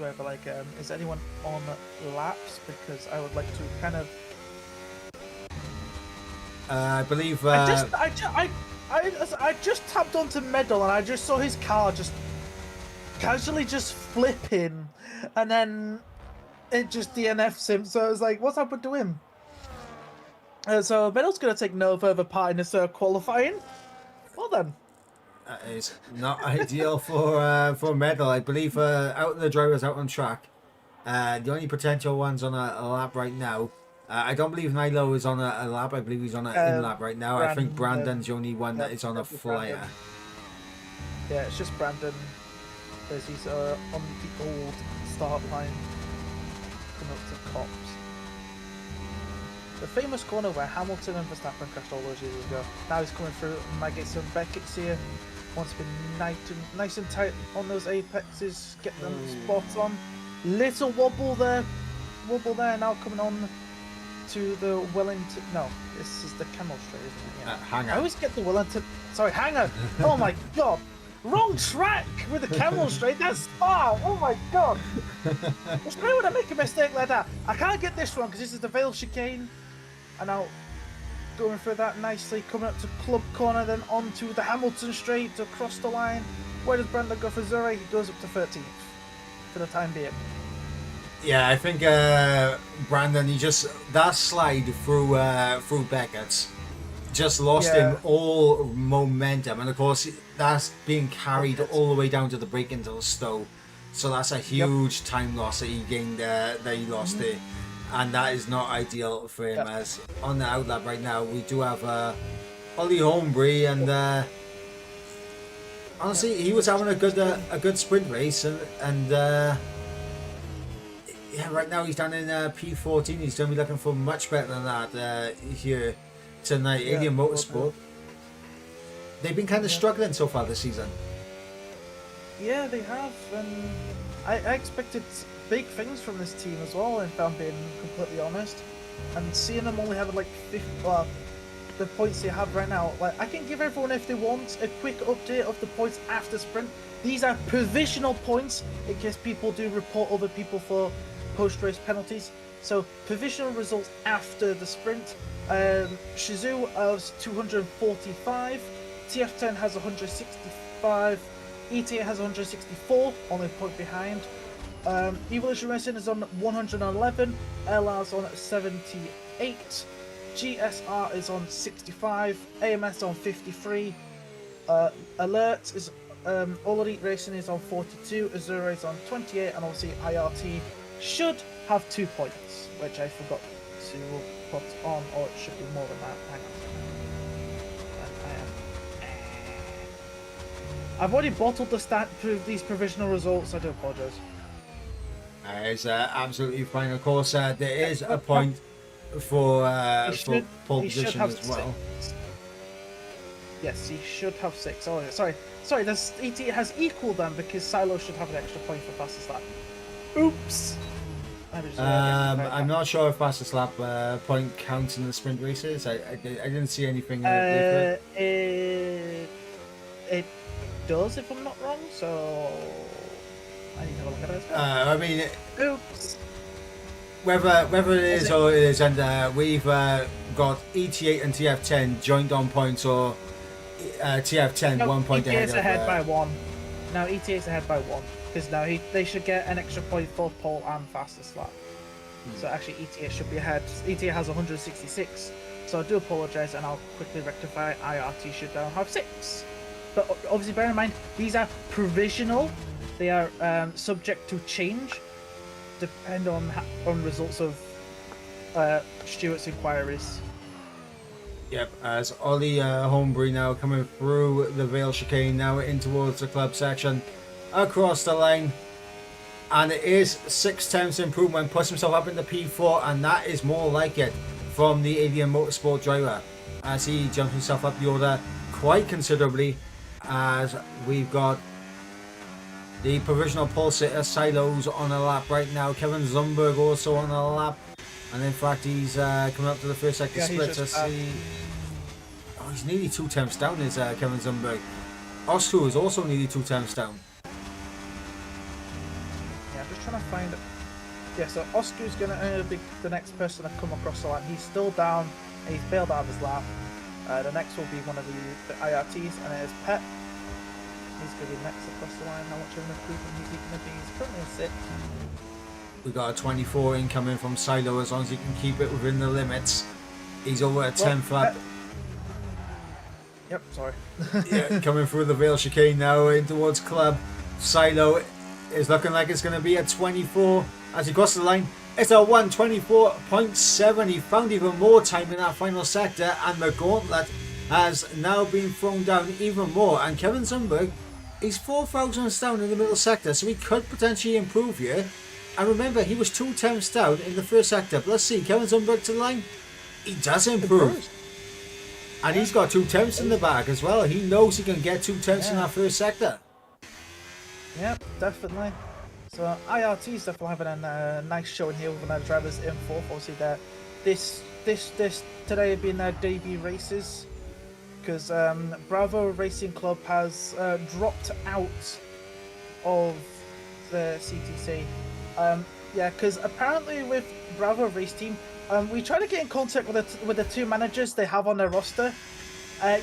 where they're like, is anyone on laps? Because I would like to kind of. I believe. I just tapped onto Medal and I just saw his car just casually just flipping, and then it just DNFs him. So I was like, what's happened to him? So Medal's gonna take no further part in this qualifying. Well then. That is not ideal for Medal. I believe out the drivers out on track. The only potential ones on a lap right now. I don't believe Nilo is on a lap. I believe he's on an in lap right now. I think Brandon's the only one that is on a flyer. Brandon. Yeah, it's just Brandon. Because he's on the old start line. Coming up to Cops. The famous corner where Hamilton and Verstappen crashed all those years ago. Now he's coming through. Might get some Beckett's here. Wants to be nice and tight on those apexes. Get them spot on. Little wobble there. Now coming on to the Wellington. No, this is the Camel Straight, isn't it? Yeah. Hanger. I always get the Wellington. Sorry, Hanger. Oh my god. Wrong track with the Camel Straight. That's Spa. Oh my god. It's great when I make a mistake like that. I can't get this wrong because this is the Vale chicane. And now going through that nicely, coming up to Club Corner, then on to the Hamilton Straight to cross the line. Where does Brandon go for Zurich? He goes up to 13th for the time being. Yeah, I think Brandon, he just that slide through Beckett's just lost him all momentum, and of course that's being carried all the way down to the break into the Stowe. So that's a huge time loss that he gained that he lost there. And that is not ideal for him, as on the outlap right now we do have Ollie Holmbury, and honestly he was having a good sprint race, and yeah, right now he's down in P14. He's going to be looking for much better than that here tonight. Alien Motorsport, they've been kind of struggling so far this season. Yeah, they have, and I expected big things from this team as well, if I'm being completely honest. And seeing them only have like 50, the points they have right now, like I can give everyone, if they want, a quick update of the points after sprint. These are provisional points in case people do report other people for post-race penalties. So provisional results after the sprint. Shizu has 245, TF10 has 165, ETA has 164, only a point behind. Evolution Racing is on 111, LR's on 78, GSR is on 65, AMS on 53, Alert is All Elite Racing is on 42, Azura is on 28, and obviously IRT should have 2 points, which I forgot to put on, or it should be more than that. Hang on. I've already bottled the stat for these provisional results, I do apologise. It's absolutely fine. Of course, there is a point for pole position as well. 6. Yes, he should have 6. Oh, sorry. This ET has equal then, because Silo should have an extra point for fastest lap. Oops. I'm not sure if fastest lap point counts in the sprint races. I didn't see anything. It does, if I'm not wrong. So I need to have a look at it as well. I mean, oops. Whether it is or it isn't, we've got ET8 and TF10 joined on points, or TF10 1 point ahead. ETA is ahead by 1. Now ETA is ahead by 1 because now they should get an extra point for pole and fastest lap. So actually ETA should be ahead. ETA has 166. So I do apologise, and I'll quickly rectify. IRT should now have 6. But obviously, bear in mind these are provisional. They are subject to change, depend on results of Stuart's inquiries. Yep, as Ollie Holmbury now coming through the Vale chicane now in towards the club section, across the line, and it is 6 tenths improvement, puts himself up into P4, and that is more like it from the Alien Motorsport driver, as he jumps himself up the order quite considerably, as we've got the provisional pole sitter Silos on a lap right now, Kevin Zumberg also on a lap, and in fact he's coming up to the first sector split. He's nearly 2 tenths down, is Kevin Zumberg. Ostu is also nearly 2 tenths down. Yeah, I'm just trying to find it. Yeah, so Oscar's gonna be the next person to come across the line. He's still down. And he's bailed out of his lap. The next will be one of the IRTs, and it is Pet. He's going to be next across the line. How much of an improvement is he going to be? He's currently a 6. We got a 24 incoming from Silo, as long as he can keep it within the limits. He's over at 10th lap. Yep, sorry. Yeah, coming through the Vale chicane now in towards Club. Silo is looking like it's going to be a 24 as he crosses the line. It's a 1:24.7. He found even more time in that final sector, and the gauntlet has now been thrown down even more. And Kevin Zumberg, he's 4 thousandths down in the middle sector, so he could potentially improve here. And remember, he was 2 tenths down in the first sector. But let's see, Kevin Zumberg to the line. He does improve. And he's got 2 tenths in the bag as well. He knows he can get 2 tenths in that first sector. Yep, definitely. So IRT's definitely having a nice showing here with their drivers in 4th. Obviously, this today have been their debut races because Bravo Racing Club has dropped out of the CTC. Yeah, because apparently with Bravo Race Team, we tried to get in contact with the 2 managers they have on their roster.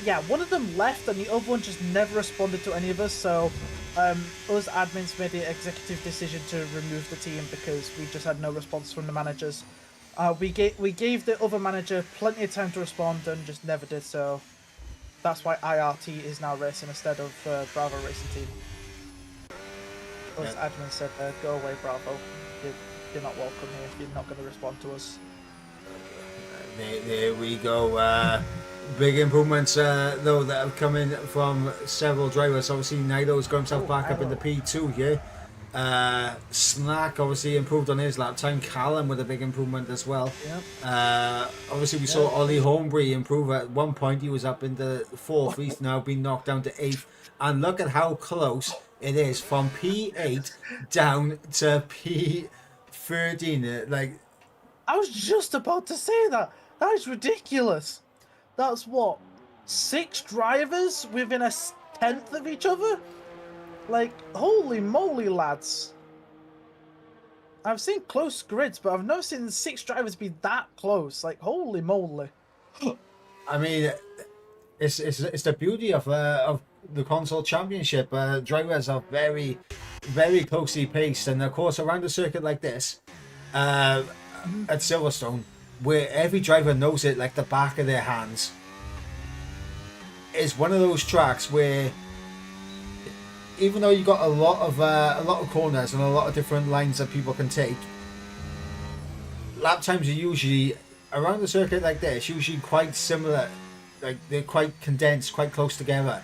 Yeah, one of them left and the other one just never responded to any of us, so us admins made the executive decision to remove the team because we just had no response from the managers. We gave the other manager plenty of time to respond and just never did, so that's why IRT is now racing instead of Bravo Racing Team. Us admins said, go away Bravo, you're not welcome here if you're not going to respond to us. There we go. Big improvements though that have come in from several drivers. Obviously Nido's got himself back up in the P2 here. Snack obviously improved on his lap time. Callum with a big improvement as well. Yep. Obviously we saw Ollie Holmbury improve. At one point he was up in the 4th. He's now been knocked down to 8th. And look at how close it is from P8 down to P13. Like, I was just about to say that. That is ridiculous. That's what, 6 drivers within a 10th of each other? Like, holy moly, lads. I've seen close grids, but I've never seen 6 drivers be that close. Like, holy moly. I mean, it's the beauty of the console championship. Drivers are very, very closely paced, and of course around a circuit like this, at Silverstone, where every driver knows it like the back of their hands, is one of those tracks where even though you got a lot of corners and a lot of different lines that people can take, lap times are usually around a circuit like this usually quite similar. Like, they're quite condensed, quite close together,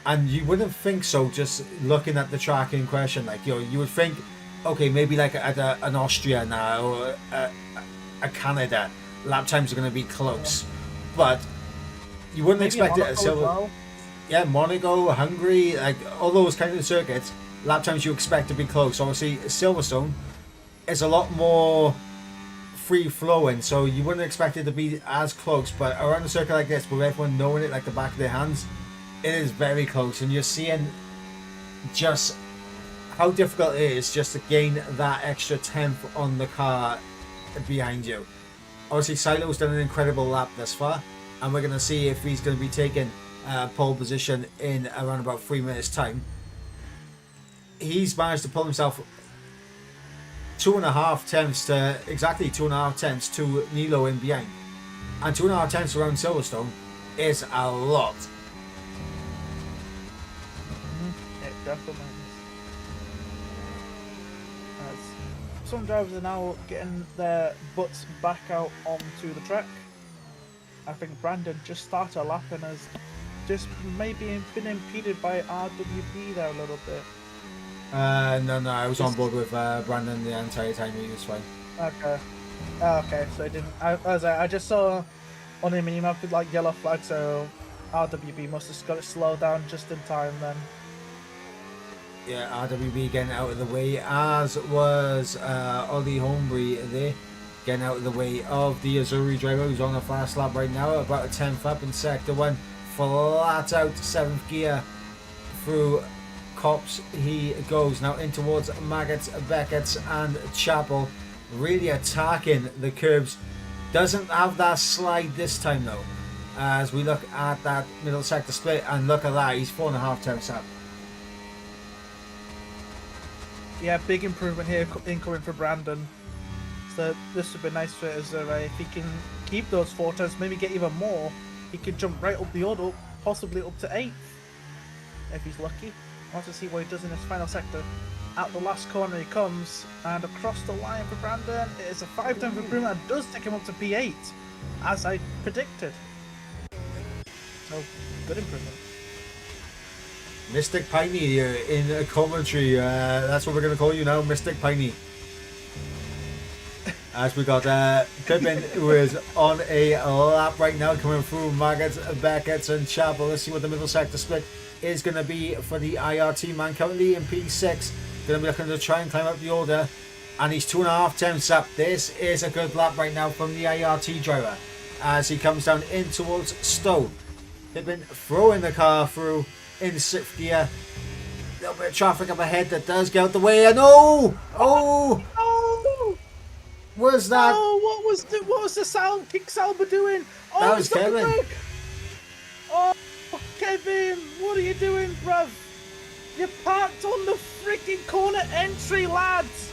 and you wouldn't think so just looking at the track in question. Like, you would think, okay, maybe like at an Austria now or a Canada, lap times are going to be close, but you wouldn't expect it at Silver. Yeah, Monaco, Hungary, like all those kind of circuits, lap times you expect to be close. Obviously, Silverstone is a lot more free flowing, so you wouldn't expect it to be as close. But around a circuit like this, with everyone knowing it like the back of their hands, it is very close, and you're seeing just how difficult it is just to gain that extra 10th on the car behind you. Obviously, Silo's done an incredible lap thus far, and we're going to see if he's going to be taking pole position in around about 3 minutes time. He's managed to pull himself 2.5 tenths to exactly 2.5 tenths to Nilo in behind, and 2.5 tenths around Silverstone is a lot. It definitely is. Some drivers are now getting their butts back out onto the track. I think Brandon just started a lap and has just maybe been impeded by RWB there a little bit. No, I was on board with Brandon the entire time. He was fine. Okay. Okay, so I didn't. I just saw on the minimap with like yellow flag, so RWB must have got it slowed down just in time then. Yeah, RWB getting out of the way, as was Ollie Holmbury there, getting out of the way of the Azuri driver who's on a fast lap right now, about a 10th up in sector 1, flat out 7th gear through Cops he goes. Now in towards Maggots, Beckett's and Chapel. Really attacking the curbs. Doesn't have that slide this time though. As we look at that middle sector split, and look at that, he's 4.5 temps up. Yeah, big improvement here incoming for Brandon. So this would be nice for Azure. If he can keep those 4 temps, maybe get even more, he could jump right up the order, possibly up to 8th if he's lucky. I want to see what he does in this final sector. Out the last corner he comes, and across the line for Brandon. It is a 5 temps improvement and does take him up to P8, as I predicted. So, good improvement. Mystic Piney here in a commentary. That's what we're going to call you now, Mystic Piney. As we got Pippin, who is on a lap right now, coming through Maggots, Beckett's and Chapel. Let's see what the middle sector split is going to be for the IRT man. Currently in P6, going to be looking to try and climb up the order. And he's 2.5 temps up. This is a good lap right now from the IRT driver. As he comes down in towards Stowe. Pippin throwing the car through in 6th gear. A little bit of traffic up ahead that does get out the way. And oh! Was that? Oh, what was the Kick Salber doing? Oh, that was Kevin. Oh, Kevin, what are you doing, bruv? You parked on the freaking corner entry, lads.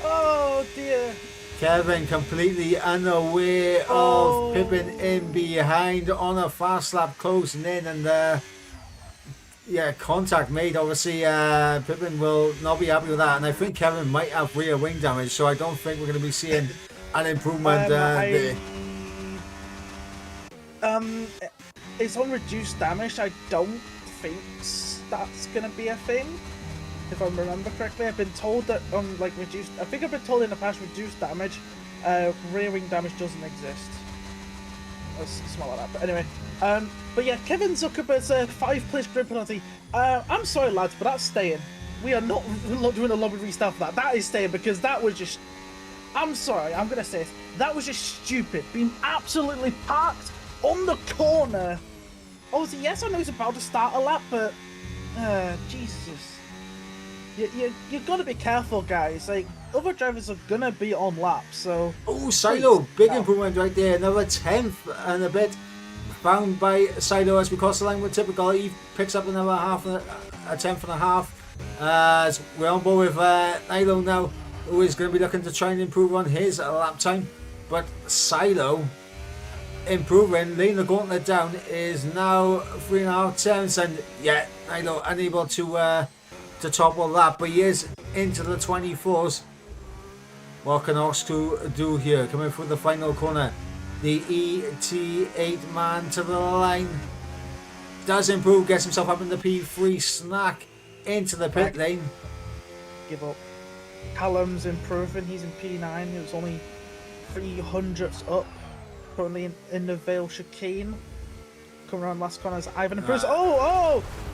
Oh dear. Kevin completely unaware of Pippin in behind on a fast lap closing in, and yeah, contact made. Obviously, Pippin will not be happy with that, and I think Kevin might have rear wing damage, so I don't think we're going to be seeing an improvement there. It's on reduced damage. I don't think that's going to be a thing. If I remember correctly, I've been told that on reduced. I think I've been told in the past reduced damage, rear wing damage doesn't exist. Let's smell that. But anyway, but yeah, Kevin Zuckerberg's 5-place grid penalty. I'm sorry, lads, but that's staying. We are not doing a lobby restart for that. That is staying because that was just. I'm sorry, I'm gonna say this. That was just stupid. Being absolutely parked on the corner. Obviously, yes, I know he's about to start a lap, but Jesus. You gotta be careful, guys. Like, other drivers are gonna be on laps, so. Oh, Silo, big improvement right there. Another 10th and a bit found by Silo as we cross the line with typical. He picks up another a 10th and a half. As we're on board with Nilo now, who is going to be looking to try and improve on his lap time. But Silo improving, laying the gauntlet down, is now 3.5 temps, and yeah, Nilo unable to topple that, but he is into the 24s. What can Osku do here? Coming through the final corner, the ET8 man to the line does improve, gets himself up in the P3. Snack into the pit lane. Give up. Callum's improving, he's in P9. It was only 300ths up, currently in the Vale chicane. Coming around last corner as Ivan improves.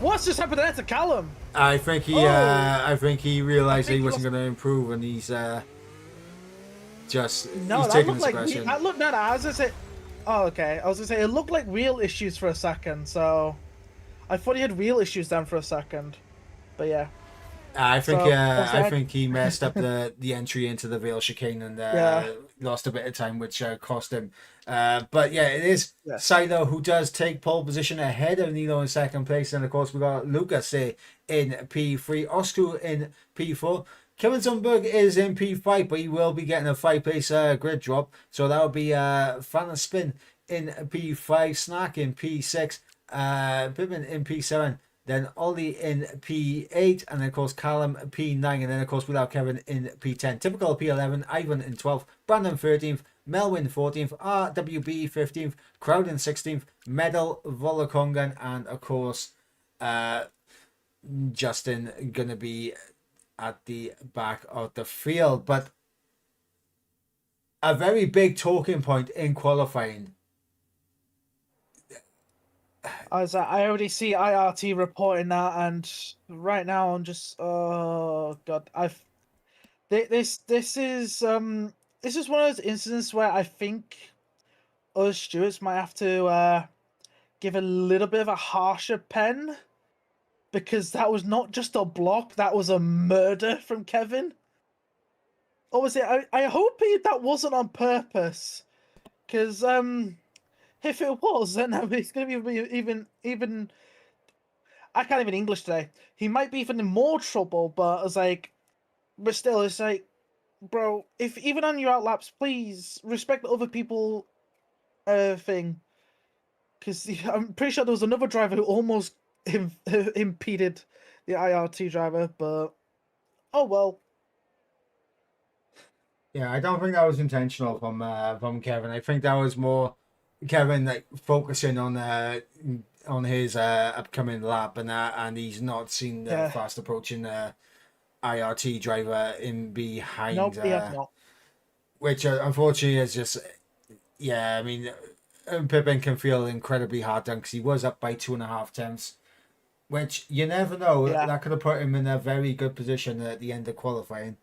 What's just happened there to Callum? I think he realised he wasn't going to improve, and he's just no, he's that taking looked like aggression. that looked not. I was gonna say, oh okay. I was gonna say it looked like wheel issues for a second. So I thought he had wheel issues then for a second, but yeah. I think he messed up the entry into the Vale chicane and lost a bit of time, which cost him. But yeah, it is Silo who does take pole position ahead of Nilo in second place, and of course we got Lucas in P3, Osku in P4. Kevin Zumberg is in P5, but he will be getting a 5-place grid drop, so that will be Phantom Spin in P5, Snack in P6, Pippin in P7. Then Ollie in P8, and then of course Callum P9, and then of course we'll have Kevin in P10. Typical P11, Ivan in 12th, Brandon 13th, Melwin 14th, RWB 15th, Crowden 16th, Medal, Volokongan, and of course Justin gonna be at the back of the field. But a very big talking point in qualifying. I already see IRT reporting that, and right now I'm just oh god, this is one of those instances where I think us stewards might have to give a little bit of a harsher pen because that was not just a block, that was a murder from Kevin. Obviously, I hope that wasn't on purpose, because if it was, then it's going to be even. I can't even English today. He might be even in more trouble, but it's like, but still, it's like, bro, if even on your outlaps, please respect the other people thing. Because I'm pretty sure there was another driver who almost impeded the IRT driver, but oh well. Yeah, I don't think that was intentional from Kevin. I think that was more Kevin like focusing on his upcoming lap and he's not seen the Yeah. fast approaching IRT driver in behind, Nope, he has not. which unfortunately is just yeah. I mean, Pippin can feel incredibly hard done because he was up by 2.5 tenths, which you never know. Yeah. That could have put him in a very good position at the end of qualifying.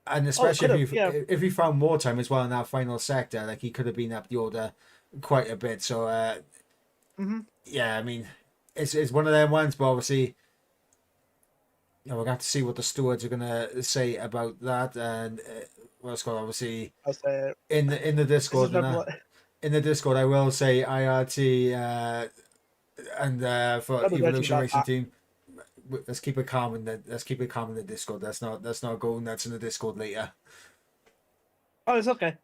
And Oh, especially could have. Yeah. if he found more time as well in that final sector, like he could have been up the order quite a bit. So yeah, I mean, it's one of them ones, but obviously, you know, we're going to have to see what the stewards are going to say about that. And what's called obviously I'll say it. in the This is Discord never. in the Discord, I will say IRT and for Never dirty Evolution about Racing that. Team. Let's keep it calm in the Discord. Let's not go nuts in the Discord later. Oh, it's okay.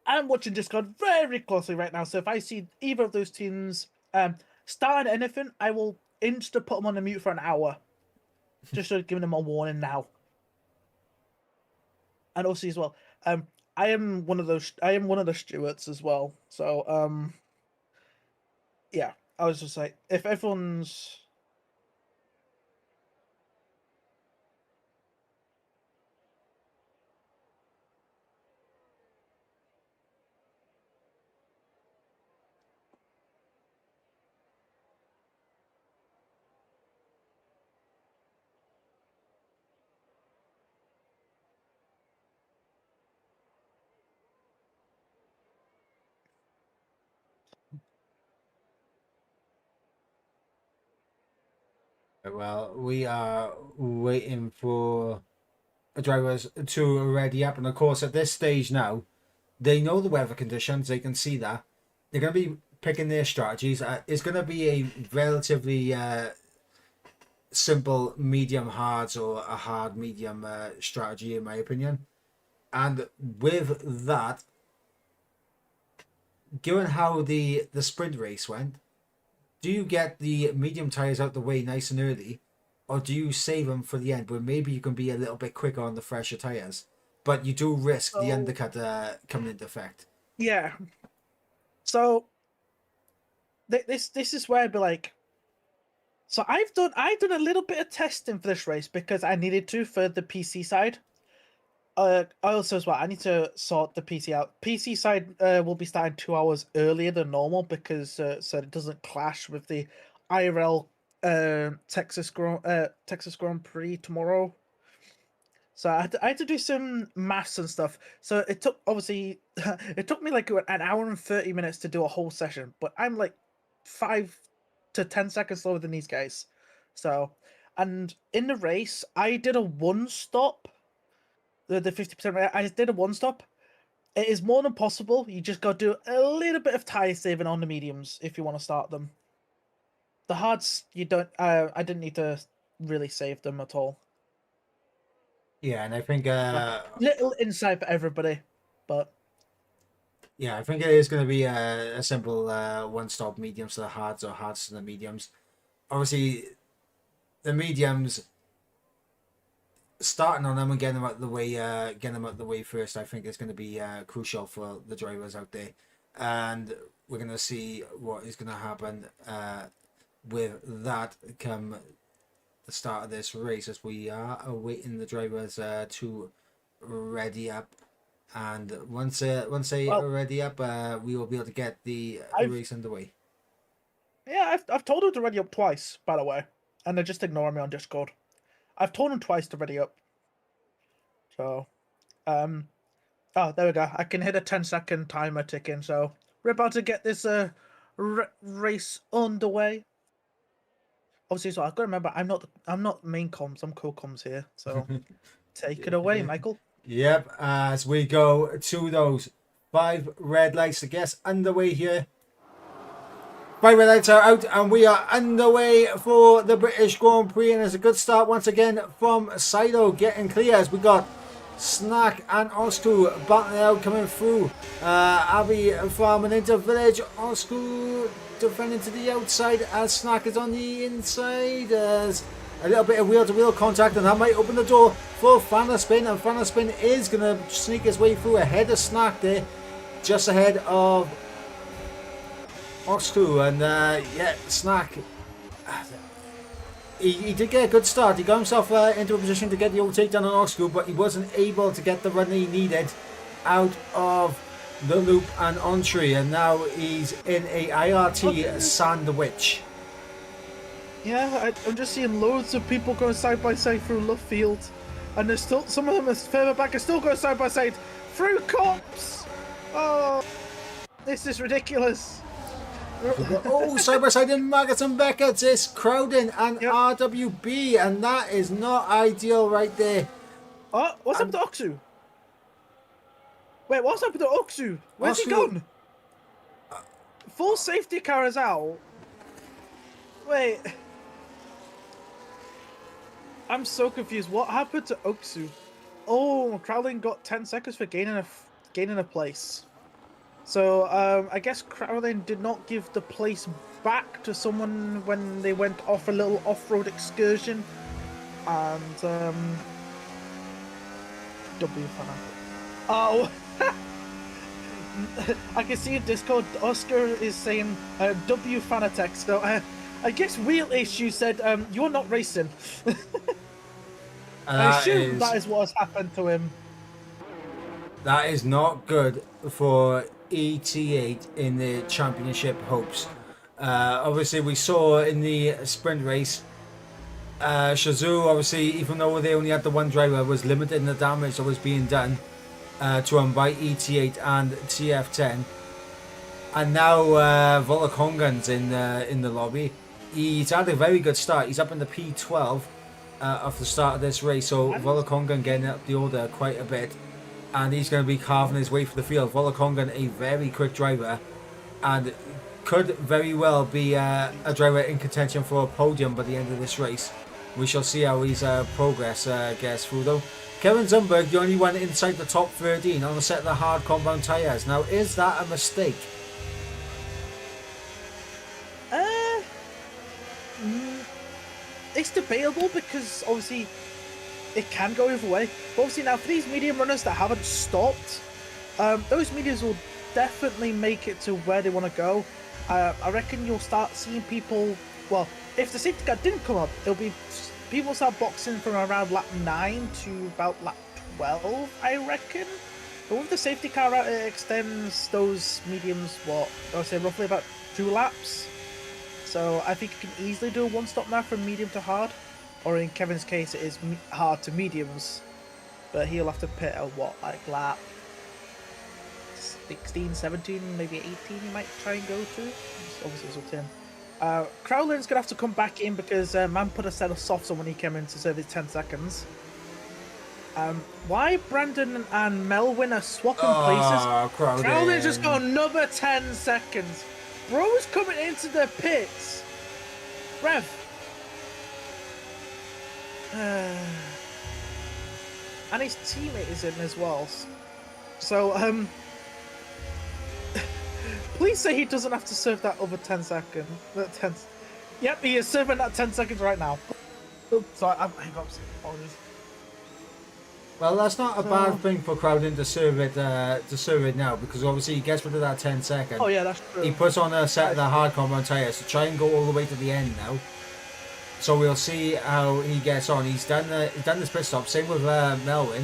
I'm watching Discord very closely right now, so if I see either of those teams starting anything, I will insta put them on the mute for an hour, just to giving them a warning now. And also as well, I am one of those. I am one of the stewards as well. So yeah, I was just like, if everyone's Well, we are waiting for drivers to ready up, and of course, at this stage now, they know the weather conditions. They can see that they're going to be picking their strategies. It's going to be a relatively simple medium hards or a hard medium strategy, in my opinion. And with that, given how the sprint race went, do you get the medium tires out the way nice and early, or do you save them for the end where maybe you can be a little bit quicker on the fresher tires, but you do risk the undercut coming into effect? yeah. So this is where I'd be like, so I've done a little bit of testing for this race because I needed to for the PC side. I also as well, I need to sort the PC out. PC side will be starting 2 hours earlier than normal because so it doesn't clash with the IRL Texas Grand Prix tomorrow. So I had to do some maths and stuff. So it took obviously it took me like an hour and 30 minutes to do a whole session, but I'm like 5 to 10 seconds slower than these guys. So, and in the race, I did a one stop. The 50%. I just did a one stop. It is more than possible. You just got to do a little bit of tire saving on the mediums if you want to start them. The hards, you don't. I didn't need to really save them at all. Yeah, and I think Little insight for everybody, but yeah, I think it is going to be a simple one stop mediums to the hards or hards to the mediums. Obviously, the mediums starting on them and getting them out of the way, first, I think is going to be crucial for the drivers out there, and we're going to see what is going to happen with that come the start of this race as we are awaiting the drivers to ready up. And once they are ready up, we will be able to get the race underway. Yeah, I've told them to ready up twice, by the way, and they're just ignoring me on Discord. I've told them twice to ready up. So, oh, there we go. I can hit a 10-second timer ticking. So we're about to get this race underway. obviously, so I've got to remember, I'm not main comms, I'm co-comms here. So take it away, Michael. Yep, as we go to those 5 red lights to get underway here. 5 red lights are out and we are underway for the British Grand Prix, and it's a good start once again from Sido getting clear as we got Snack and Osku battling out coming through. Abby farming into village, Osku defending to the outside as Snack is on the inside. There's a little bit of wheel-to-wheel contact and that might open the door for Fanaspin, and Fanaspin is going to sneak his way through ahead of Snack there, just ahead of Osku. And yeah, Snack, he did get a good start. He got himself into a position to get the overtake down on Osku, but he wasn't able to get the run he needed out of the loop and entry, and now he's in a IRT sandwich. Yeah, I'm just seeing loads of people going side by side through left field, and there's still some of them is further back are still going side by side through cops. Oh, this is ridiculous. Oh, side by side in Maggots and Beckett's, it's Crowdin and RWB, and that is not ideal right there. Oh, what's up to Oksu? Wait, what's up to Oksu? Where's he gone? Full safety car is out. Wait. I'm so confused. What happened to Oksu? Oh, Crowlin got 10 seconds for gaining a place. So I guess Crowlin did not give the place back to someone when they went off a little off-road excursion, and W Fanatic. Oh, I can see in Discord Oscar is saying W Fanatic. So I guess Wheel Issue said you're not racing. I assume that is what has happened to him. That is not good for ET8 in the championship hopes. Obviously, we saw in the sprint race, Shazoo, obviously, even though they only had the one driver, was limited in the damage that was being done to him by ET8 and TF10. And now Volokongan's in the lobby. He's had a very good start. He's up in the P12 off the start of this race, so Volokongan getting up the order quite a bit, and he's going to be carving his way for the field. Volokongan, a very quick driver, and could very well be a driver in contention for a podium by the end of this race. We shall see how his progress gets through though. Kevin Zumberg, the only one inside the top 13 on a set of the hard compound tyres. Now, is that a mistake? It's debatable because obviously it can go either way. But obviously now for these medium runners that haven't stopped, those mediums will definitely make it to where they want to go. I reckon you'll start seeing people, well, if the safety car didn't come up, it'll be people start boxing from around lap 9 to about lap 12, I reckon. But with the safety car out, it extends those mediums, what, I would say roughly about 2 laps. So I think you can easily do a one-stop now from medium to hard. Or in Kevin's case, it is hard to mediums. But he'll have to pit at what, like lap 16, 17, maybe 18 he might try and go to. Obviously it's up to him. Crowlin's going to have to come back in because man put a set of softs on when he came in to serve his 10 seconds. Why Brandon and Melwin are swapping places? Crowlin just got another 10 seconds. Bro's coming into the pits. Rev. And his teammate is in as well. So, please say he doesn't have to serve that other 10 seconds. Yep, he is serving that 10 seconds right now. Sorry, I got apologies. Well, that's not a bad thing for Crowdin to serve it now, because obviously he gets rid of that 10 seconds. Oh yeah, that's true. He puts on a set of the hard compound tyres to try and go all the way to the end now. So we'll see how he gets on. He's done this pit stop. Same with Melwin.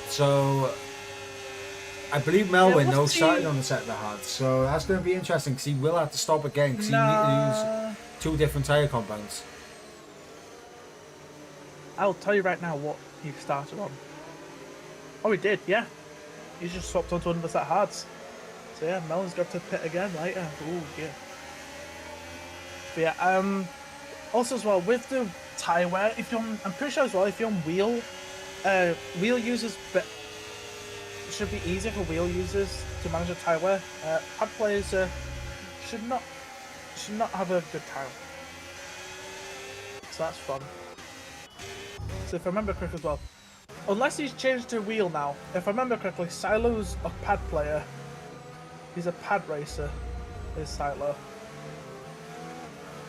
So I believe Melwin though started on the set of the hard. So that's going to be interesting because he will have to stop again because he needs to use 2 different tyre compounds. I'll tell you right now what he started on. Oh, he did, yeah. He's just swapped onto another set of hards. So yeah, Melon's got to pit again later. Ooh, yeah. But yeah, Also as well with the tire wear, if you're I'm pretty sure as well if you're on wheel users it should be easier for wheel users to manage a tire wear. Pad players should not have a good time. So that's fun. So if I remember correctly as well, unless he's changed to wheel now, if I remember correctly, Silo's a pad player. He's a pad racer, is Silo.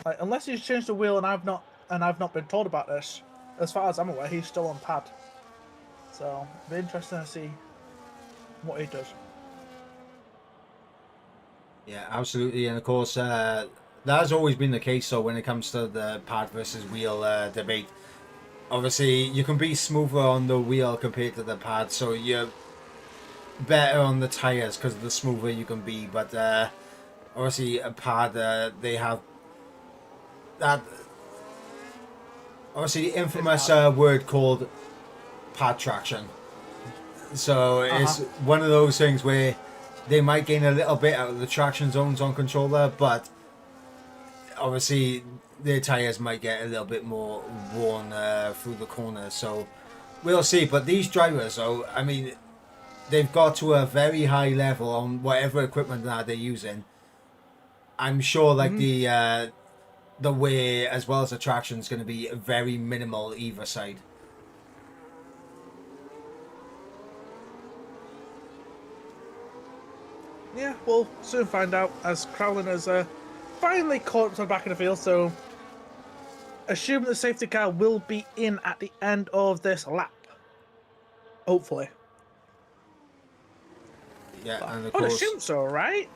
Like, unless he's changed the wheel and I've not been told about this, as far as I'm aware, he's still on pad. So it'll be interesting to see what he does. Yeah, absolutely, and of course that has always been the case. So when it comes to the pad versus wheel debate, obviously you can be smoother on the wheel compared to the pad, so you're better on the tires because the smoother you can be. But obviously a pad, they have that obviously infamous word called pad traction. So it's one of those things where they might gain a little bit out of the traction zones on controller, but obviously their tires might get a little bit more worn through the corners. So we'll see. But these drivers, though, I mean, they've got to a very high level on whatever equipment that they're using. I'm sure, like the wear as well as the traction is going to be very minimal either side. Yeah, we'll soon find out as Crowlin has finally caught up to the back of the field. So, assuming the safety car will be in at the end of this lap, hopefully. Yeah, But and of I would course, assume so, right?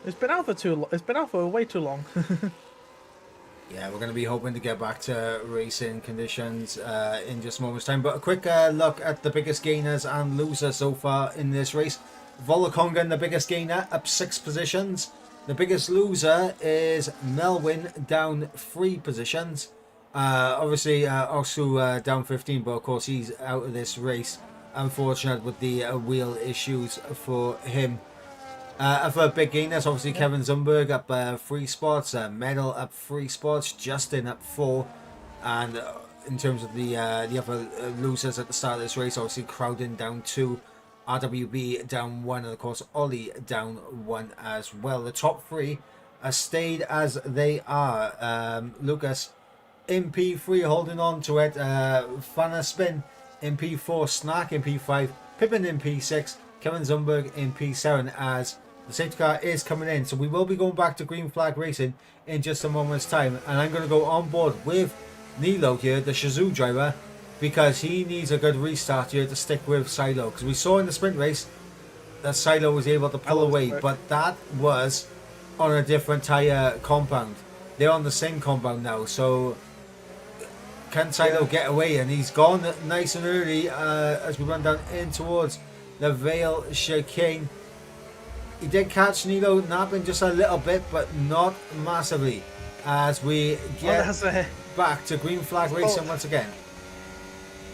It's been out for too long. It's been out for way too long. yeah, we're going to be hoping to get back to racing conditions in just a moment's time. But a quick look at the biggest gainers and losers so far in this race. Volakongan, the biggest gainer, up 6 positions. The biggest loser is Melwin, down 3 positions. Obviously, Osu down 15, but of course he's out of this race. Unfortunate with the wheel issues for him. Other big gainers, obviously Kevin Zumberg up 3 spots, Medal up 3 spots, Justin up 4, and in terms of the other losers at the start of this race, obviously Crowden down 2, RWB down 1, and of course Ollie down 1 as well. The top 3 stayed as they are. Lucas in P3 holding on to it, Fanna Spin in P4, Snack in P5, Pippin in P6, Kevin Zumberg in P7 as the safety car is coming in. So we will be going back to green flag racing in just a moment's time, and I'm going to go on board with Nilo here, the Shazoo driver, because he needs a good restart here to stick with Silo, because we saw in the sprint race that Silo was able to pull away, but that was on a different tyre compound. They're on the same compound now, so can Silo get away? And he's gone nice and early as we run down in towards the Vale chicane. He did catch Nilo napping just a little bit, but not massively, as we get back to green flag racing once again.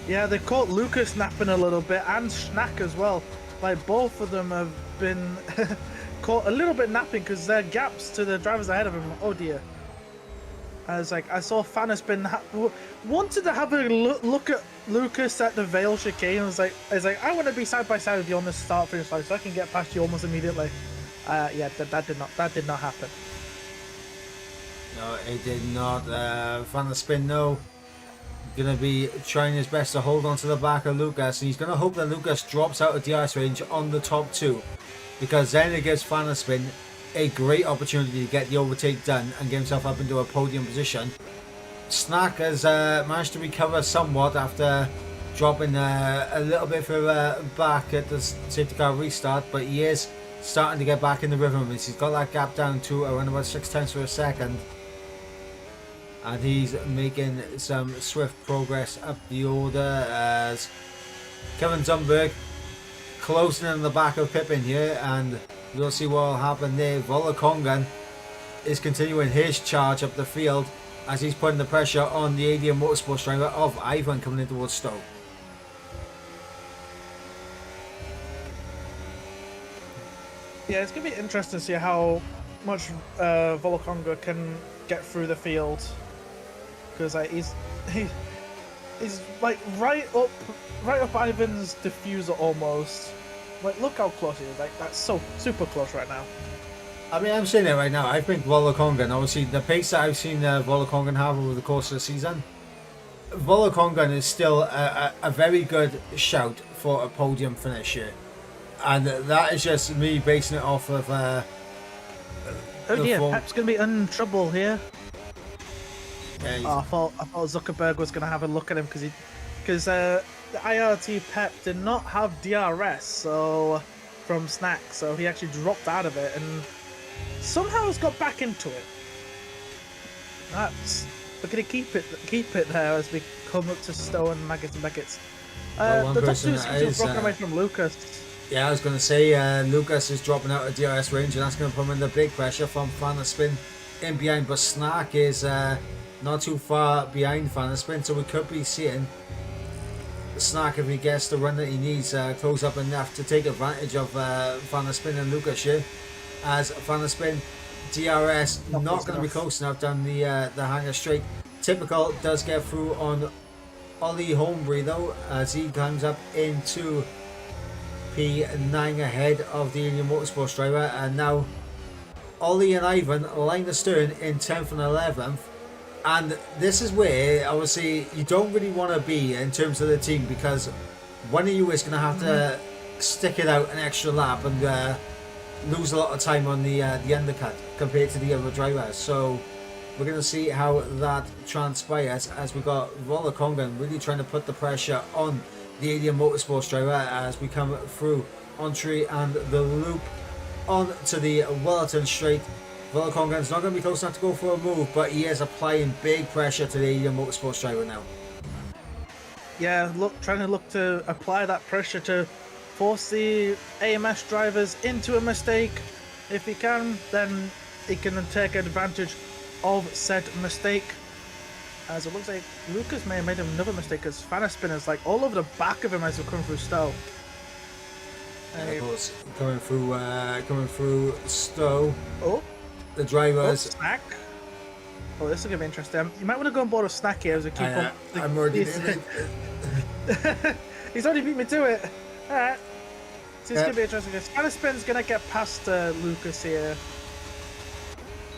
Yeah, they caught Lucas napping a little bit and Schnack as well. Like, both of them have been caught a little bit napping because their gaps to the drivers ahead of him. Oh dear. I was like, I saw Fannis wanted to have a look at Lucas at the Vale chicane. I was like, I want to be side by side with you on the start finish line so I can get past you almost immediately. Yeah, that did not happen. No, it did not. Fannis Spin, no. Going to be trying his best to hold on to the back of Lucas, and he's going to hope that Lucas drops out of DRS range on the top 2, because then it gives Fanna Spin a great opportunity to get the overtake done and get himself up into a podium position. Snack has managed to recover somewhat after dropping a little bit further back at the safety car restart, but he is starting to get back in the rhythm. He's got that gap down to around about 6 tenths of a second. And he's making some swift progress up the order as Kevin Zumberg closing in the back of Pippin here, and we'll see what will happen there. Volakongan is continuing his charge up the field as he's putting the pressure on the ADM Motorsports driver of Ivan coming in towards Stowe. Yeah, it's going to be interesting to see how much Volakonga can get through the field. because like he's like right up Ivan's diffuser almost. Like look how close he is. Like that's so super close right now. I mean, I'm saying it right now. I think Volokongan, obviously, the pace that I've seen Volokongan have over the course of the season, Volokongan is still a very good shout for a podium finish here. And that is just me basing it off of... oh dear, Pep's going to be in trouble here. Yeah, I thought Zuckerberg was going to have a look at him because the IRT Pep did not have DRS from Snack, so he actually dropped out of it and somehow has got back into it. We're going to keep it there as we come up to Stowe and Maggots and Beckett's. The top two seems to have broken away from Lucas. Yeah, I was going to say Lucas is dropping out of DRS range and that's going to put him under big pressure from Fannerspin in behind, but Snack is not too far behind Fannerspin, so we could be seeing Snack, if he gets the run that he needs, close up enough to take advantage of Fannerspin and Lucas here. As Fannerspin, DRS not going to be close enough down the hanger straight. Typical does get through on Ollie Holmbury though, as he comes up into P9 ahead of the Indian Motorsports driver, and now Ollie and Ivan line astern in 10th and 11th. And this is where obviously you don't really want to be in terms of the team, because one of you is going to have to stick it out an extra lap and lose a lot of time on the undercut compared to the other drivers. So we're going to see how that transpires as we got Volokongan really trying to put the pressure on the Indian Motorsports driver as we come through Entree and the loop on to the Wellerton straight. Volokongan's not going to be close enough to go for a move, but he is applying big pressure to the Indian Motorsports driver now. Yeah, trying to look to apply that pressure to force the AMS drivers into a mistake. If he can, then he can take advantage of said mistake. As it looks like Lucas may have made another mistake, as Fannerspin is like all over the back of him as we come through Stowe. Of course, coming through Stowe. Oh, the drivers. Snack. Oh, this is gonna be interesting. You might want to go on board a Snack here as we keep on. I'm already in it. He's already beat me to it. All right. So it's gonna be interesting. Fannerspin's gonna get past Lucas here.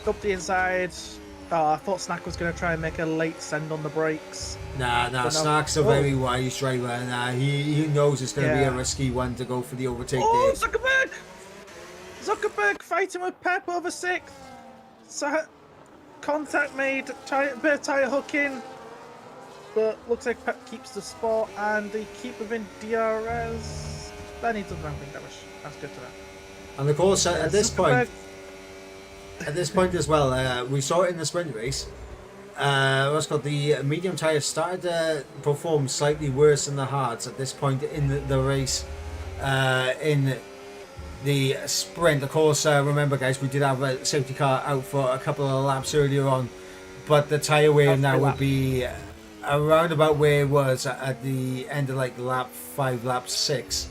Up the inside. Oh, I thought Snack was going to try and make a late send on the brakes. Nah, Snack's a very wise driver, and he knows it's going to be a risky one to go for the overtake there. Zuckerberg fighting with Pep over 6th. So, contact made, bit of tyre hooking. But looks like Pep keeps the spot, and they keep within DRS. That needs some ramping damage. That's good to know. And of course, at this point... At this point as well, we saw it in the sprint race. What's called the medium tyres started to perform slightly worse than the hards at this point in the race. In the sprint, of course, remember guys, we did have a safety car out for a couple of laps earlier on, but the tyre wear now would be around about where it was at the end of like lap 5, lap 6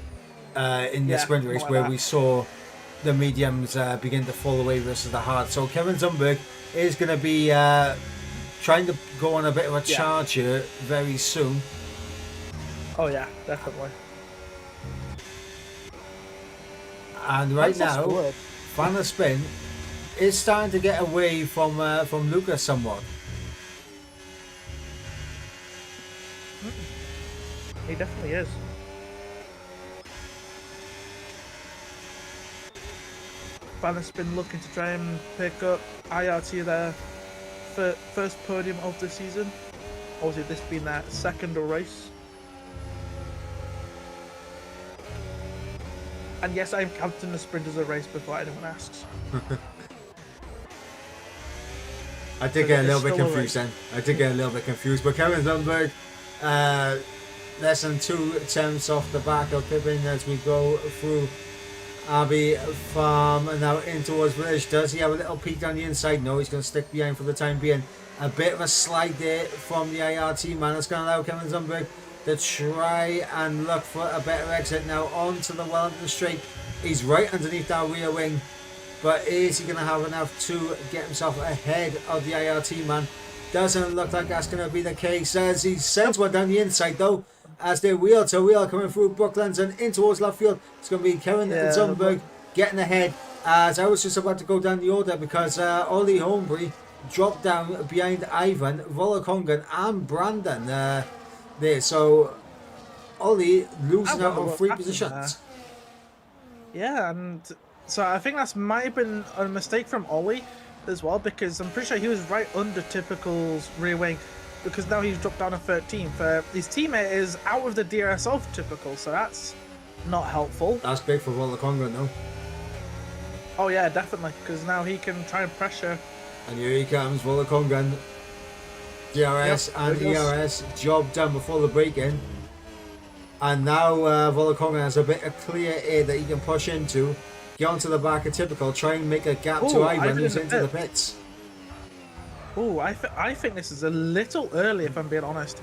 in the sprint race, where we saw the mediums begin to fall away versus the hard. So Kevin Zumberg is going to be trying to go on a bit of a charge here very soon. Oh yeah, definitely. And right now, Fannerspin is starting to get away from Lucas somewhat. He definitely is. Fannerspin looking to try and pick up IRT there for first podium of the season. Obviously this being their second race. And yes, I'm counting the sprint as a race before anyone asks. I did get a little bit confused then. I did get a little bit confused. But Kevin Lundberg, less than 2 attempts off the back of Pippin as we go through Abbey Farm and now in towards Village. Does he have a little peek down the inside? No, he's going to stick behind for the time being. A bit of a slide there from the IRT man. It's going to allow Kevin Zumberg to try and look for a better exit now onto the Wellington straight. He's right underneath that rear wing, but is he going to have enough to get himself ahead of the IRT man? Doesn't look like that's going to be the case as he sends one down the inside though. As they're wheel to wheel coming through Brooklands and in towards left field. It's going to be Kevin Zumberg getting ahead. As I was just about to go down the order because Ollie Holmbury dropped down behind Ivan, Volokongan and Brandon there. So Ollie losing out on 3 positions. Yeah, and so I think that's might have been a mistake from Ollie as well, because I'm pretty sure he was right under Typical's rear wing, because now he's dropped down to 13th. His teammate is out of the DRS of Typical, so that's not helpful. That's big for Volokongan though. Oh yeah, definitely, because now he can try and pressure. And here he comes, Volokongan. DRS and ERS, job done before the break-in. And now Volokongan has a bit of clear air that he can push into, get onto the back of Typical, try and make a gap to Ivan who's into the pits. Oh, I think this is a little early, if I'm being honest.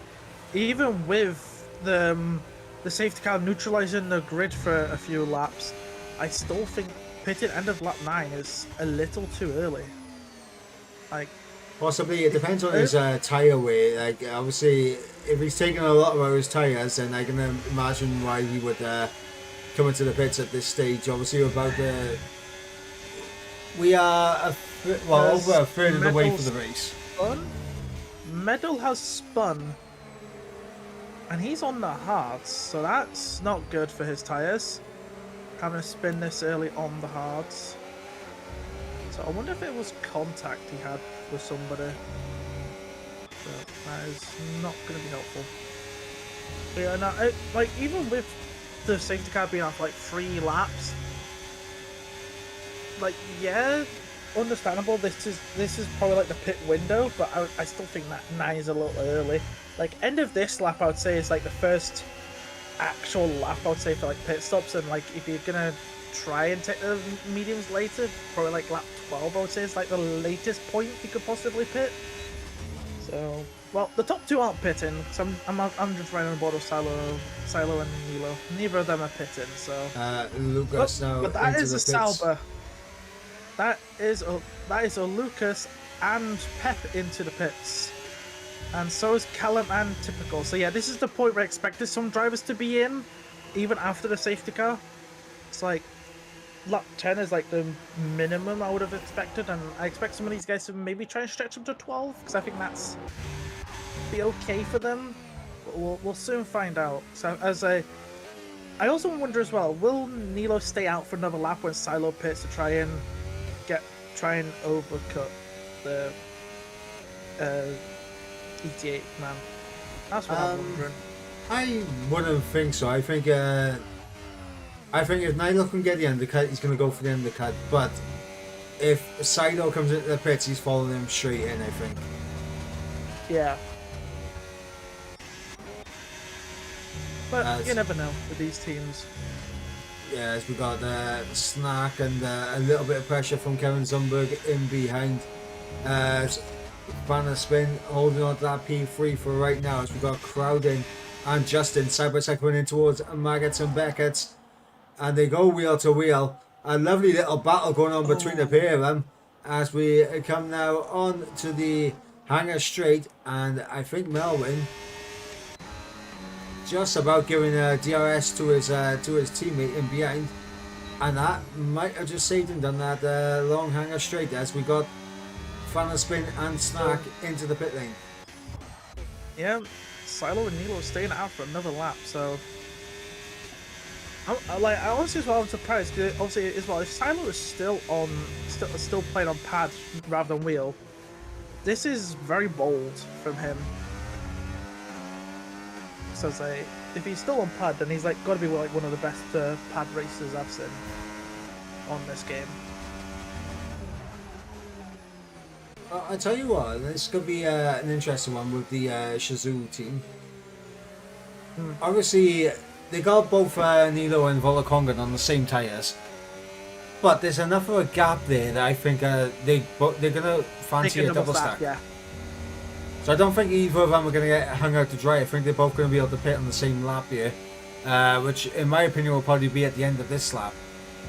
Even with the safety car neutralizing the grid for a few laps, I still think pitting end of lap 9 is a little too early. Like, possibly, it depends on his tyre weight. Like, obviously, if he's taking a lot of his tyres, then I can imagine why he would come into the pits at this stage. Obviously, we are over a third of the way for the race. Medal has spun, and he's on the hards, so that's not good for his tyres. Having to spin this early on the hards. So I wonder if it was contact he had with somebody. But that is not going to be helpful. But yeah, no, like even with the safety car being off like 3 laps, like yeah, understandable. This is probably like the pit window, but I still think that 9 is a little early. Like end of this lap, I would say is like the first actual lap. I would say for like pit stops, and like if you're gonna try and take the mediums later, probably like lap 12, I would say is like the latest point you could possibly pit. So, well, the top 2 aren't pitting, so I'm just right on board with Silo and Nilo. Neither of them are pitting, so. Lucas now but that into is the a pits. Sauber. That is a Lucas and Pep into the pits. And so is Callum and Typical. So yeah, this is the point where I expected some drivers to be in, even after the safety car. It's like lap 10 is like the minimum I would have expected, and I expect some of these guys to maybe try and stretch them to 12, because I think that's be okay for them. But we'll soon find out. So I also wonder as well, will Nilo stay out for another lap when Silo pits to try and overcut the ET8 man? That's what I'm wondering. I wouldn't think so. I think if Nilo can get the undercut, he's going to go for the undercut. But if Silo comes into the pits, he's following him straight in, I think. Yeah. But you never know with these teams. Yeah, as we got Snack and a little bit of pressure from Kevin Zumberg in behind. Banner spin, holding on to that P3 for right now as we got Crowding and Justin side by side coming in towards Maggots and Beckett. And they go wheel to wheel. A lovely little battle going on between the pair of them as we come now on to the hangar straight, and I think Melvin just about giving a DRS to his teammate in behind, and that might have just saved him down that long hangar straight as we got Final Spin and Snack into the pit lane. Yeah, Silo and Nilo staying out for another lap, so I honestly as well, I'm surprised because obviously as well, if Silo is still playing on pad rather than wheel, this is very bold from him. So it's like, if he's still on pad, then he's like got to be like one of the best pad racers I've seen on this game. I tell you what, this could be an interesting one with the Shazoo team. Obviously, they got both Nilo and Volokongan on the same tyres, but there's enough of a gap there that I think they're gonna fancy a double stack. Yeah. So I don't think either of them are gonna get hung out to dry. I think they're both gonna be able to pit on the same lap here, which in my opinion will probably be at the end of this lap.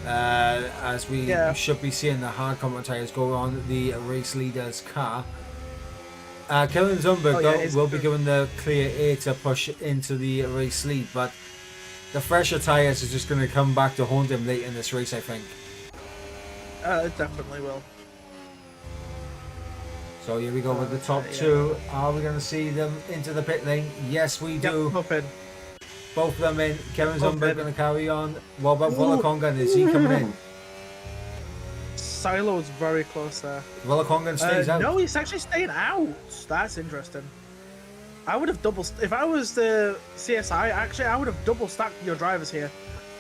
As we should be seeing the hard combat tyres go on the race leader's car. Kevin Zumberg Oh, yeah, will be given the clear air to push into the race lead, but the fresher tyres are just going to come back to haunt him late in this race, I think. It definitely will. So here we go with the top two. Are we going to see them into the pit lane? Yes, we do. Yep, both of them in. Kevin Zumberg going to carry on. What about Volakongan? Is he coming in? Silo is very close there. Volakongan stays out. No, he's actually staying out. That's interesting. I would have if I was the CSI, actually, I would have double stacked your drivers here.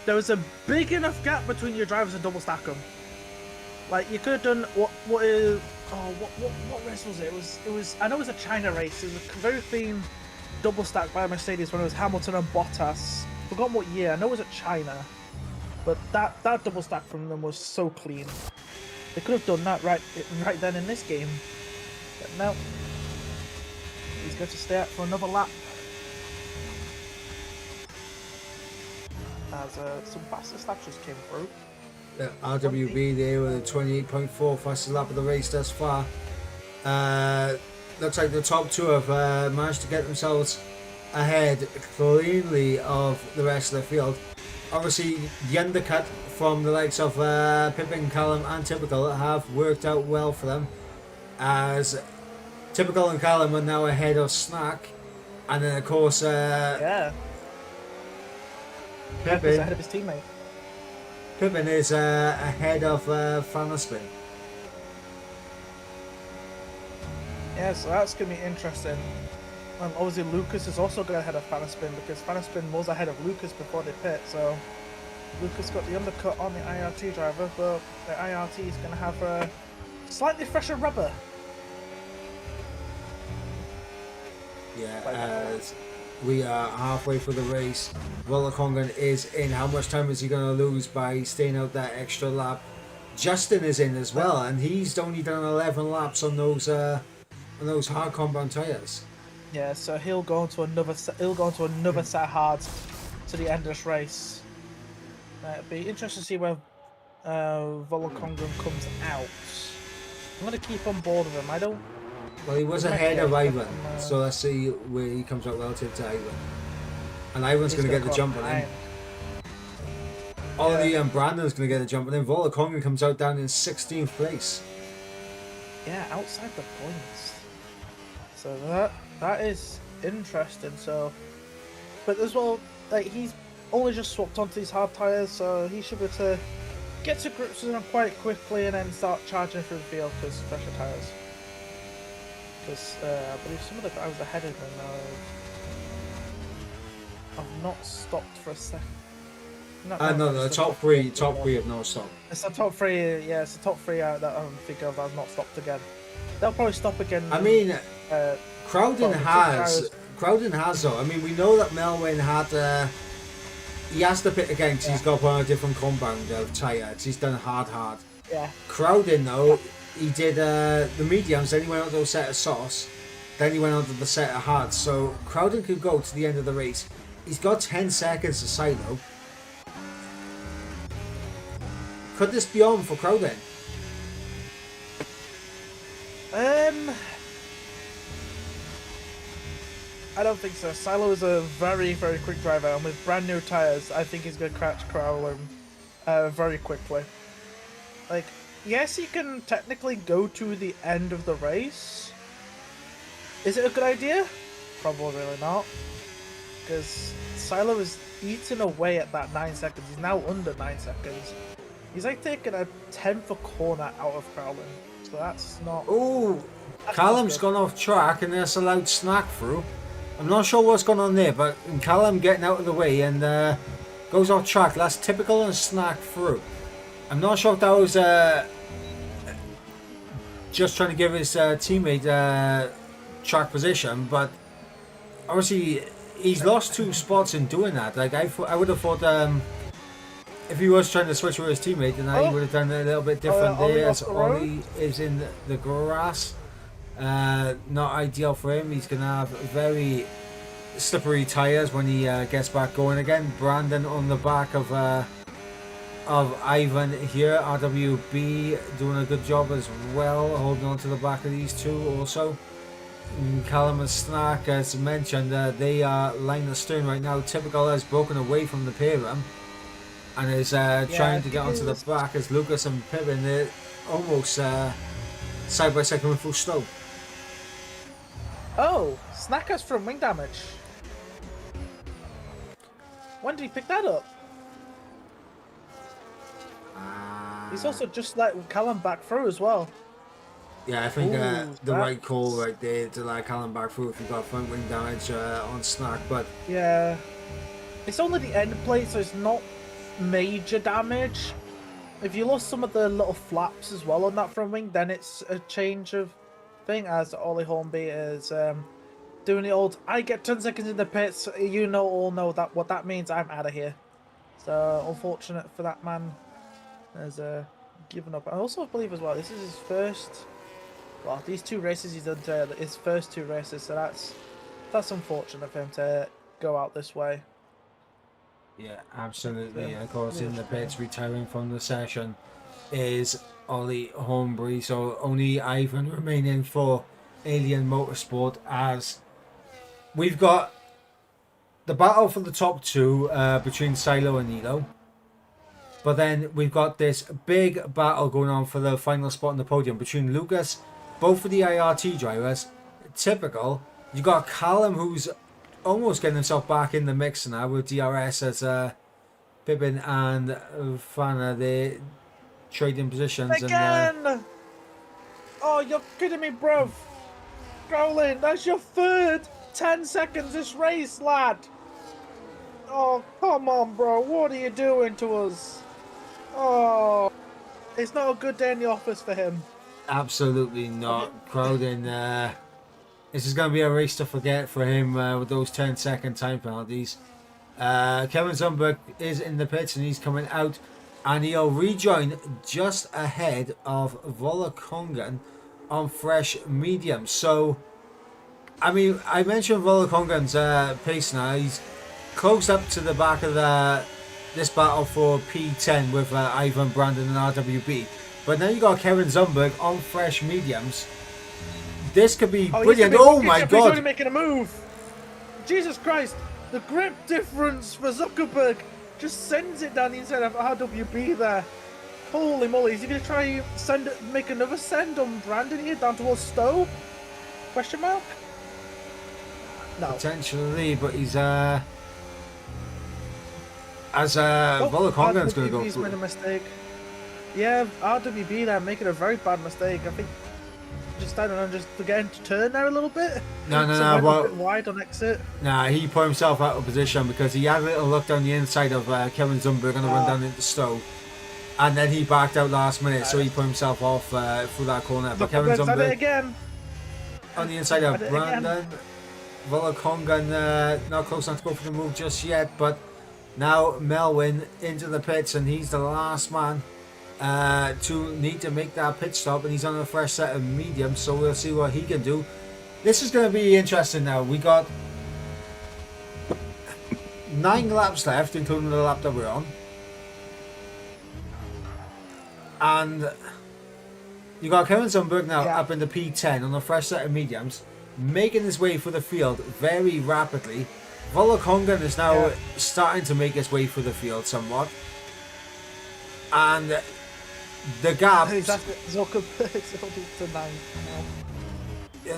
There was a big enough gap between your drivers to double stack them. Like, you could have done what race was it? It was I know it was a China race. It was a very clean double stack by Mercedes when it was Hamilton and Bottas. Forgotten what year. I know it was at China, but that double stack from them was so clean. They could have done that right then in this game, but no. He's going to stay out for another lap. As some fastest laps just came through. The RWB there with a 28.4 fastest lap of the race thus far. Looks like the top two have managed to get themselves ahead cleanly of the rest of the field. Obviously, the undercut from the likes of Pippin, Callum and Typical have worked out well for them, as Typical and Callum are now ahead of Snack, and then of course Pippin is ahead of his teammate. Pippin is ahead of Fanaspin. Yeah, so that's going to be interesting. Obviously, Lucas is also going ahead of Fanaspin because Fanaspin was ahead of Lucas before they pit. So Lucas got the undercut on the IRT driver, but the IRT is going to have a slightly fresher rubber. Yeah, as we are halfway through the race, Volakongan is in. How much time is he going to lose by staying out that extra lap? Justin is in as well, and he's only done 11 laps on those hard compound tires. Yeah, so he'll go into another set of hards to the end of this race. It'll be interesting to see where Volakongan comes out. I'm going to keep on board with him. Well, he was ahead of Ivan, so let's see where he comes out relative to Ivan. And Ivan's going to get the jump on him. Ollie and Brandon's going to get the jump on him. Volakongan comes out down in 16th place. Yeah, outside the points. So that is interesting. So, but as well, like, he's only just swapped onto these hard tires, so he should be able to get to grips with them quite quickly and then start charging through the field because fresher tires. Because I believe some of the guys ahead of him have not stopped for a second. No, the top three have not stopped. It's the top three, yeah, it's the top three that I think of that have not stopped again. They'll probably stop again. I mean, Crowden has though. I mean, we know that Melvin had he has to pit again because he's got one of a different compound of tyres. He's done hard. Yeah. Crowden though, he did the mediums, then he went on to a set of sauce, then he went on to the set of hards. So Crowden could go to the end of the race. He's got 10 seconds to silo. Could this be on for Crowden? I don't think so. Silo is a very, very quick driver, and with brand new tyres, I think he's going to catch Crowden very quickly. Like, yes, he can technically go to the end of the race. Is it a good idea? Probably really not. Because Silo is eating away at that 9 seconds. He's now under 9 seconds. He's like taking a 10th a corner out of Crowden. So that's not... Oh, Callum's gone off track and that's allowed Snack through. I'm not sure what's going on there, but Callum getting out of the way and goes off track. That's Typical and Snack through. I'm not sure if that was just trying to give his teammate track position, but obviously he's lost 2 spots in doing that. Like I would have thought if he was trying to switch with his teammate, then he would have done it a little bit different there. As Ollie is in the grass. Not ideal for him. He's going to have very slippery tyres when he gets back going again. Brandon on the back of Ivan here. RWB doing a good job as well, holding on to the back of these two also. Callum and Snack, as mentioned, they are line astern right now. Typical has broken away from the pair rim and is trying to get onto the back as Lucas and Pippin, they're almost side by side coming full slow. Oh, Snackers from wing damage. When did he pick that up? He's also just let Callum back through as well. Yeah, I think Ooh, the right call right there to let Callum back through if you got front wing damage on Snack, but yeah, it's only the end plate, so it's not major damage. If you lost some of the little flaps as well on that front wing, then it's a change of thing, as Ollie Hornby is doing the old, I get 10 seconds in the pits, you know, all know that what that means, I'm out of here. So unfortunate for that man has given up. I also believe as well, this is his first, well, these 2 races he's done today, his first 2 races, so that's unfortunate for him to go out this way. yeah, absolutely. Of course, in the pits, retiring from the session is Ollie Hornby, so only Ivan remaining for Alien Motorsport, as we've got the battle for the top 2 between Silo and Nilo. But then we've got this big battle going on for the final spot on the podium between Lucas, both of the IRT drivers, Typical. You got Callum, who's almost getting himself back in the mix now with DRS, as Pippin and Fana, they trading positions. Again! And, oh, you're kidding me, bruv. Colin, that's your 3rd 10 seconds this race, lad. Oh, come on, bro. What are you doing to us? Oh, it's not a good day in the office for him. absolutely not. Crowding. This is going to be a race to forget for him with those 10-second time penalties. Kevin Zumberg is in the pits and he's coming out, and he'll rejoin just ahead of Volakongan on fresh medium. So, I mean, I mentioned Volakongan's pace now. He's close up to the back of this battle for P10 with Ivan, Brandon and RWB. But now you got Kevin Zumberg on fresh mediums. This could be brilliant. Oh my god! He's already making a move. Jesus Christ! The grip difference for Zuckerberg just sends it down the inside of RWB there. Holy moly! Is he going to try make another send on Brandon here down towards Stowe? Question mark? No. Potentially, but he's Volakongan's going to go. He's made a mistake. Yeah, RWB there making a very bad mistake. I think just, I don't know, just forgetting to turn there a little bit. No, a bit wide on exit. Nah, he put himself out of position because he had a little look down the inside of Kevin Zumberg and run down into Stowe. And then he backed out last minute, so he put himself off through that corner. But Kevin Zumberg again. On the inside of Brandon. Volakongan not close enough to go for the move just yet, but now Melvin into the pits, and he's the last man to need to make that pit stop, and he's on a fresh set of mediums, so we'll see what he can do. This is going to be interesting now. We got 9 laps left, including the lap that we're on. And you got Kevin Zumberg now up in the P10 on a fresh set of mediums, making his way for the field very rapidly. Volakongan is now starting to make his way through the field somewhat. And the gap...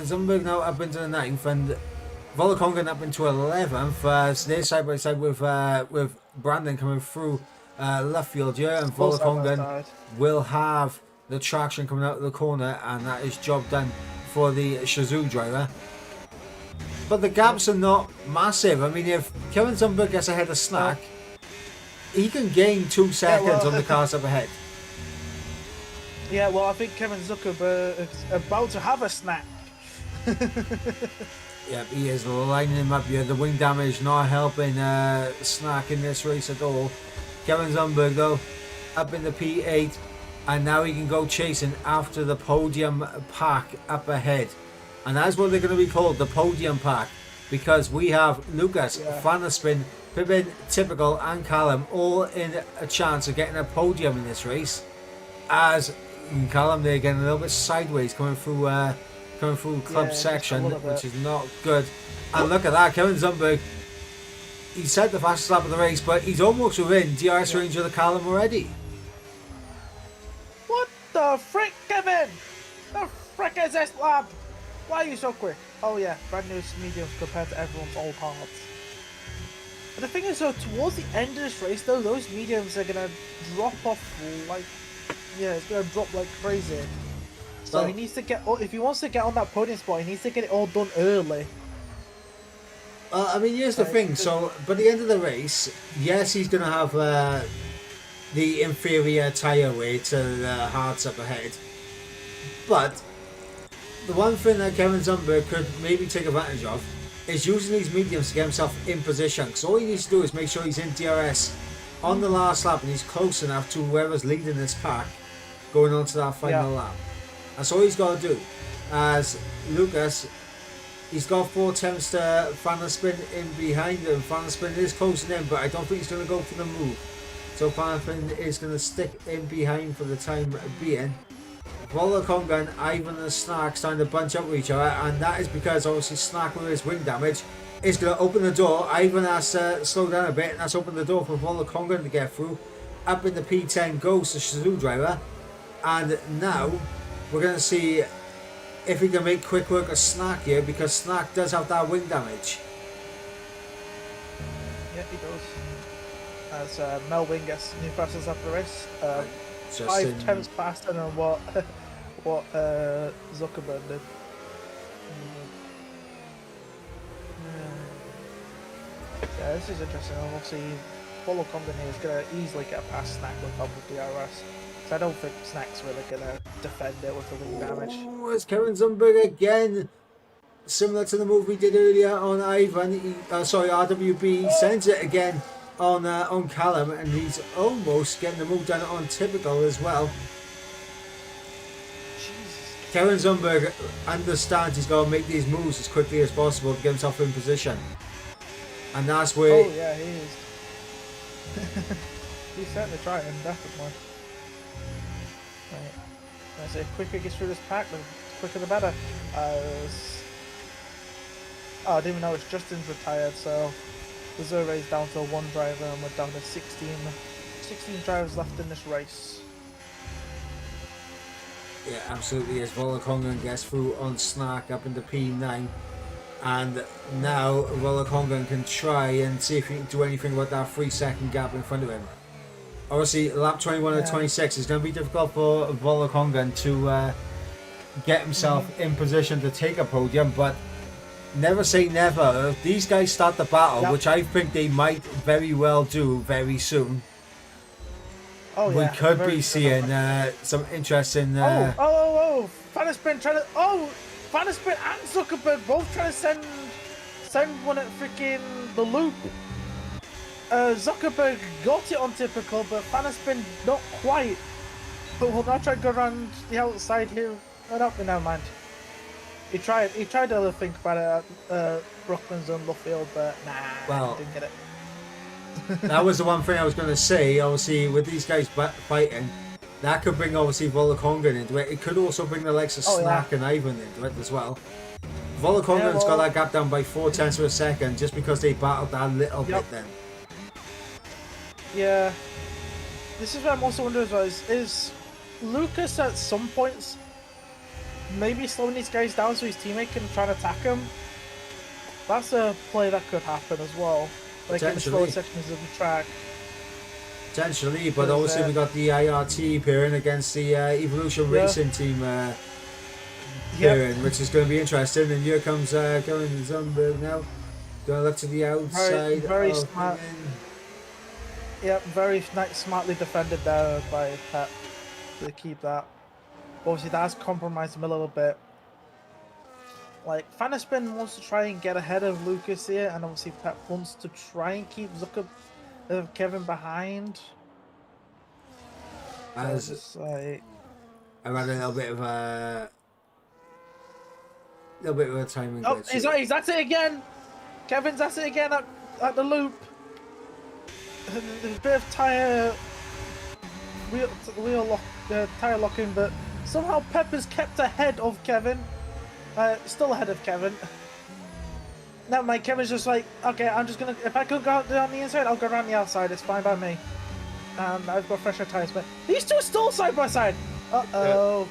Zumberg now up into the 9th, and Volakongan up into 11th. They're side by side with Brandon coming through left field here, and Volakongan will have the traction coming out of the corner, and that is job done for the Shazoo driver. But the gaps are not massive. I mean, if Kevin Zumberg gets ahead of Snack, he can gain 2 seconds on the cars up ahead. Yeah, well, I think Kevin Zuckerberg is about to have a snack. Yep, he is lining him up here. The wing damage not helping Snack in this race at all. Kevin Zumberg, though, up in the P8, and now he can go chasing after the podium pack up ahead. And that's what they're going to be called, the podium pack, because we have Lucas, Fanaspin, Pippin, Typical and Callum all in a chance of getting a podium in this race, as Callum, they're getting a little bit sideways coming through coming through club Yeah, section, just a little which bit. is not good. And look at that, Kevin Zumberg. He set the fastest lap of the race, but he's almost within DRS range of the Callum already. What the frick, Kevin? The frick is this lap? Why are you so quick? Oh yeah, brand new mediums compared to everyone's old hards. But the thing is though, towards the end of this race though, those mediums are gonna drop off like, yeah, it's gonna drop like crazy. So he needs to get, if he wants to get on that podium spot, he needs to get it all done early. I mean, here's the thing. So, by the end of the race, yes, he's going to have the inferior tyre weight to the hards up ahead. But the one thing that Kevin Zumberg could maybe take advantage of is using these mediums to get himself in position. Because all he needs to do is make sure he's in DRS on the last lap and he's close enough to whoever's leading this pack going on to that final lap. That's all he's got to do. As Lucas, he's got 4 attempts to Van Spin in behind him. Van Spin is closing in, but I don't think he's going to go for the move. So Van Spin is going to stick in behind for the time being. Volokonga and Ivan and Snark starting to bunch up with each other, and that is because obviously Snark with his wing damage is going to open the door. Ivan has to slow down a bit, and that's opened the door for Volokonga to get through. Up in the P10 goes the Shazoo driver, and now we're going to see if he can make quick work of Snark here, because Snark does have that wing damage. Yeah, he does. As Mel Wing gets new fastest after the race. 5 tenths faster than what Zuckerberg did. Yeah, this is interesting. Obviously, Polo Company is going to easily get past Snack with help with DRS. So I don't think Snack's really going to defend it with the wing damage. Oh, it's Kevin Zumberg again. Similar to the move we did earlier on Ivan. RWB. He sends it again on Callum, and he's almost getting the move done on Typical as well. Jesus. Kevin Zumberg understands he's got to make these moves as quickly as possible to get himself in position. And that's where... Oh yeah, he is. He's certainly trying, definitely. Right. I say, quicker he gets through this pack, the quicker the better. Oh, I didn't even notice Justin's retired, so the Zero is down to 1 driver, and we're down to 16 drivers left in this race. Yeah, absolutely. As Volokongan gets through on Snark up into P9. And now Volokongan can try and see if he can do anything about that 3-second gap in front of him. Obviously, lap 21 and 26 is going to be difficult for Volokongan to get himself in position to take a podium, but never say never. If these guys start the battle, which I think they might very well do very soon, we could be seeing some interesting... Fannerspin trying to... Fannerspin and Zuckerberg both trying to send one at freaking the loop. Zuckerberg got it on Typical, but Fannerspin not quite. But we'll now try to go around the outside here. Oh, no, never mind. He tried to think about it at Brooklands and Luffield, but nah, didn't get it. That was the one thing I was going to say. Obviously, with these guys fighting, that could bring obviously Volokongan into it. It could also bring the likes of Snack and Ivan into it as well. Volokongan's got that gap down by 4 tenths of a second just because they battled that little bit then. Yeah. This is what I'm also wondering is Lucas at some points maybe slowing these guys down so his teammate can try to attack him? That's a play that could happen as well. Like in the slower sections of the track. Potentially, but obviously we got the IRT pairing against the Evolution Racing team pairing, which is going to be interesting. And here comes Kevin Zumberg now. Going to look to the outside. Very smart. Yep, very smartly defended there by Pep to keep that. Obviously, that has compromised him a little bit. Like, Fannerspin wants to try and get ahead of Lucas here, and obviously Pep wants to try and keep Kevin behind. As it's like... I've had a little bit of a timing Oh, glitch. he's at it again! Kevin's at it again at the loop. There's a bit of tyre wheel lock, tyre locking, but somehow Pep is kept ahead of Kevin. Still ahead of Kevin. Never mind, Kevin's just like, okay, I'm just gonna, if I could go out on the inside, I'll go around the outside, it's fine by me. And I've got fresher tyres, but these two are still side by side. Uh-oh.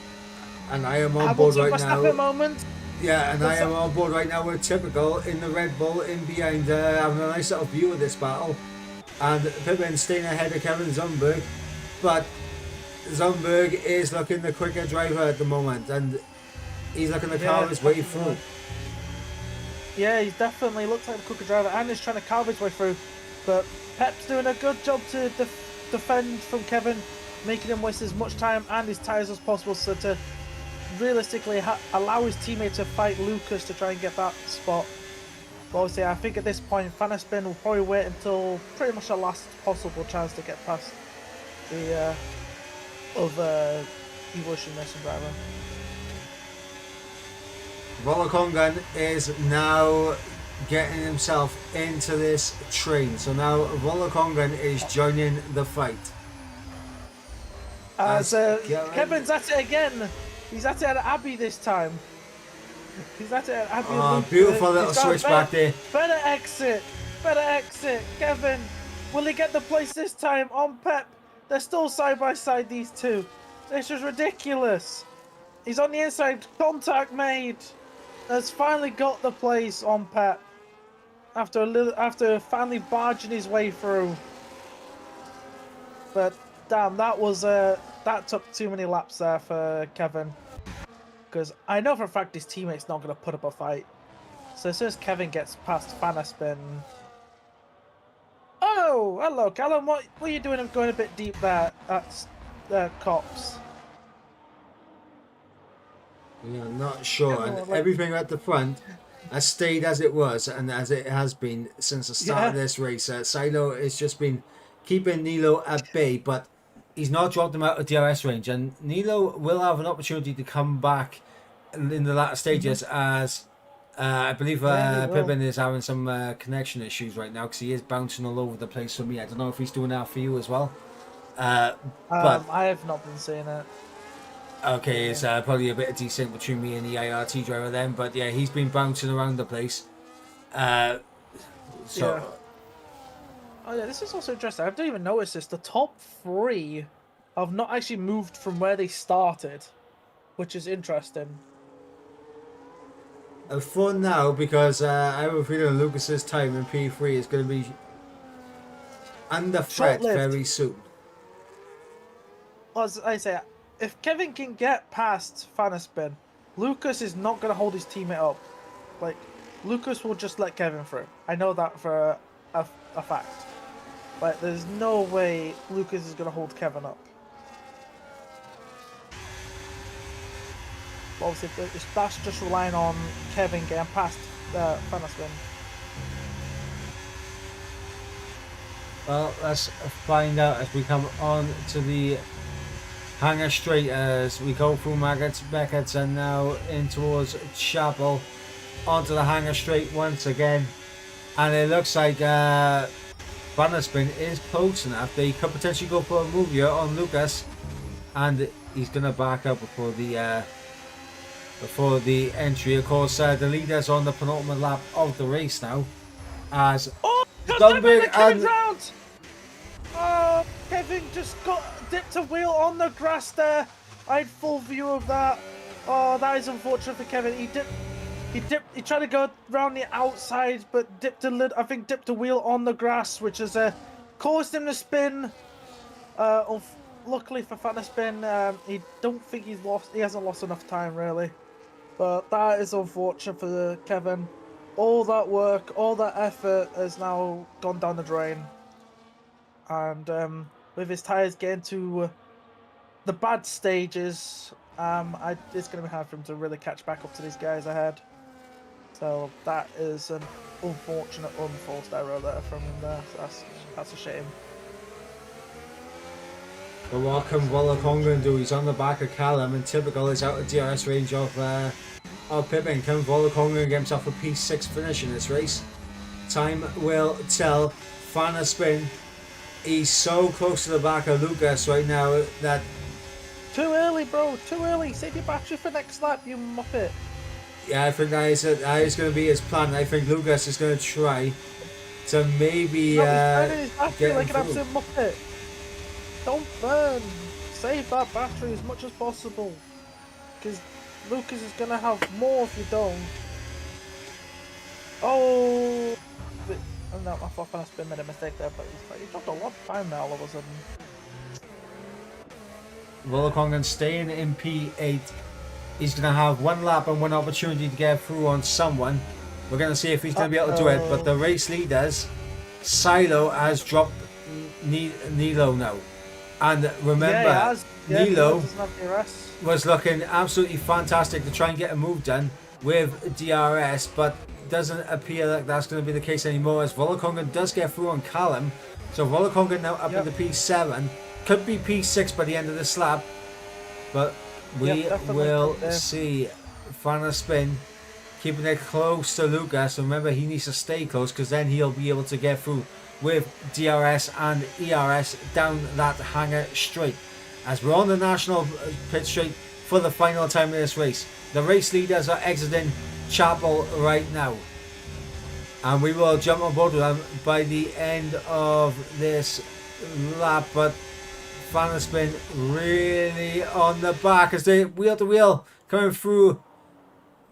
And I am on board right now. Moment. Yeah, and I am on board right now with Typical in the Red Bull in behind, having a nice little view of this battle. And Pippin staying ahead of Kevin Zumberg, but Zumberg is looking the quicker driver at the moment, and he's looking to carve his way through. Yeah, he definitely looks like the quicker driver, and he's trying to carve his way through. But Pep's doing a good job to defend from Kevin, making him waste as much time and his tyres as possible, so to realistically allow his teammate to fight Lucas to try and get that spot. But obviously, I think at this point, Fanaspin will probably wait until pretty much the last possible chance to get past the other Evolution Racing driver. Volokongan is now getting himself into this train. So now Volokongan is joining the fight. As Kevin's at it again. He's at it at Abbey this time. He's at it at Abbey. Oh, beautiful little switch back there. Better exit. Kevin, will he get the place this time on Pep? They're still side by side, these two. This is ridiculous. He's on the inside. Contact made. Has finally got the place on Pep. After finally barging his way through. But damn, that took too many laps there for Kevin. Because I know for a fact his teammate's not going to put up a fight. So as soon as Kevin gets past Fanaspin... Oh, hello Callum, what are you doing going a bit deep there at Cops? Yeah, I'm not sure. And everything at the front has stayed as it was and as it has been since the start of this race. Silo has just been keeping Nilo at bay, but he's not dropped him out of DRS range. And Nilo will have an opportunity to come back in the latter stages as I believe Pippin is having some connection issues right now because he is bouncing all over the place for me. I don't know if he's doing that for you as well. But I have not been seeing it. Okay, it's probably a bit of desync between me and the IRT driver then, but yeah, he's been bouncing around the place. Oh yeah, this is also interesting. I didn't even notice this. The top three have not actually moved from where they started, which is interesting. For now, because I have a feeling Lucas's time in P3 is going to be under threat very soon. As I say, if Kevin can get past Fanaspin, Lucas is not going to hold his teammate up. Like, Lucas will just let Kevin through. I know that for a fact. But there's no way Lucas is going to hold Kevin up. Obviously, that's just relying on Kevin getting past Fanaspin. Well, let's find out as we come on to the Hangar Straight as we go through Maggots, Beckett's and now in towards Chapel onto the Hangar Straight once again. And it looks like Fanaspin is close enough. They could potentially go for a move here on Lucas, and he's going to back up before the entry. Of course, the leader's on the penultimate lap of the race now. As Dunbig and round. Oh, Kevin just dipped a wheel on the grass there. I had full view of that. Oh, that is unfortunate for Kevin. He tried to go around the outside, but dipped a wheel on the grass, which has caused him to spin. Luckily for Fanaspin, he hasn't lost enough time really. But that is unfortunate for Kevin. All that work, all that effort has now gone down the drain. And with his tyres getting to the bad stages, it's going to be hard for him to really catch back up to these guys ahead. So that is an unfortunate unforced error there from him there. So that's a shame. But what can Volokongan do? He's on the back of Callum, and Typical is out of DRS range of Pippin. Can Volokongan get himself a P6 finish in this race? Time will tell. Fanaspin, he's so close to the back of Lucas right now that... Too early, bro. Too early. Save your battery for next lap, you muppet. Yeah, I think that is going to be his plan. I think Lucas is going to try to maybe No, he's burning his battery get him like an through. absolute muppet. Don't burn. Save that battery as much as possible. Because Lucas is going to have more if you don't. Oh! No, I thought Fanaspin made a mistake there, but he dropped a lot of time now all of a sudden. Volokongan staying in P8. He's going to have one lap and one opportunity to get through on someone. We're going to see if he's going to be able to do it. But the race leaders, Silo has dropped Nilo now. And remember, Nilo was looking absolutely fantastic to try and get a move done with DRS, but doesn't appear like that's going to be the case anymore, as Volokongan does get through on Callum. So Volokongan now up into P7. Could be P6 by the end of this lap, but we will see. Fanaspin keeping it close to Lucas. Remember, he needs to stay close because then he'll be able to get through with DRS and ERS down that hangar straight. As we're on the national pit straight for the final time of this race, the race leaders are exiting Chapel right now, and we will jump on board with them by the end of this lap. But Fanaspin really on the back as they wheel to wheel coming through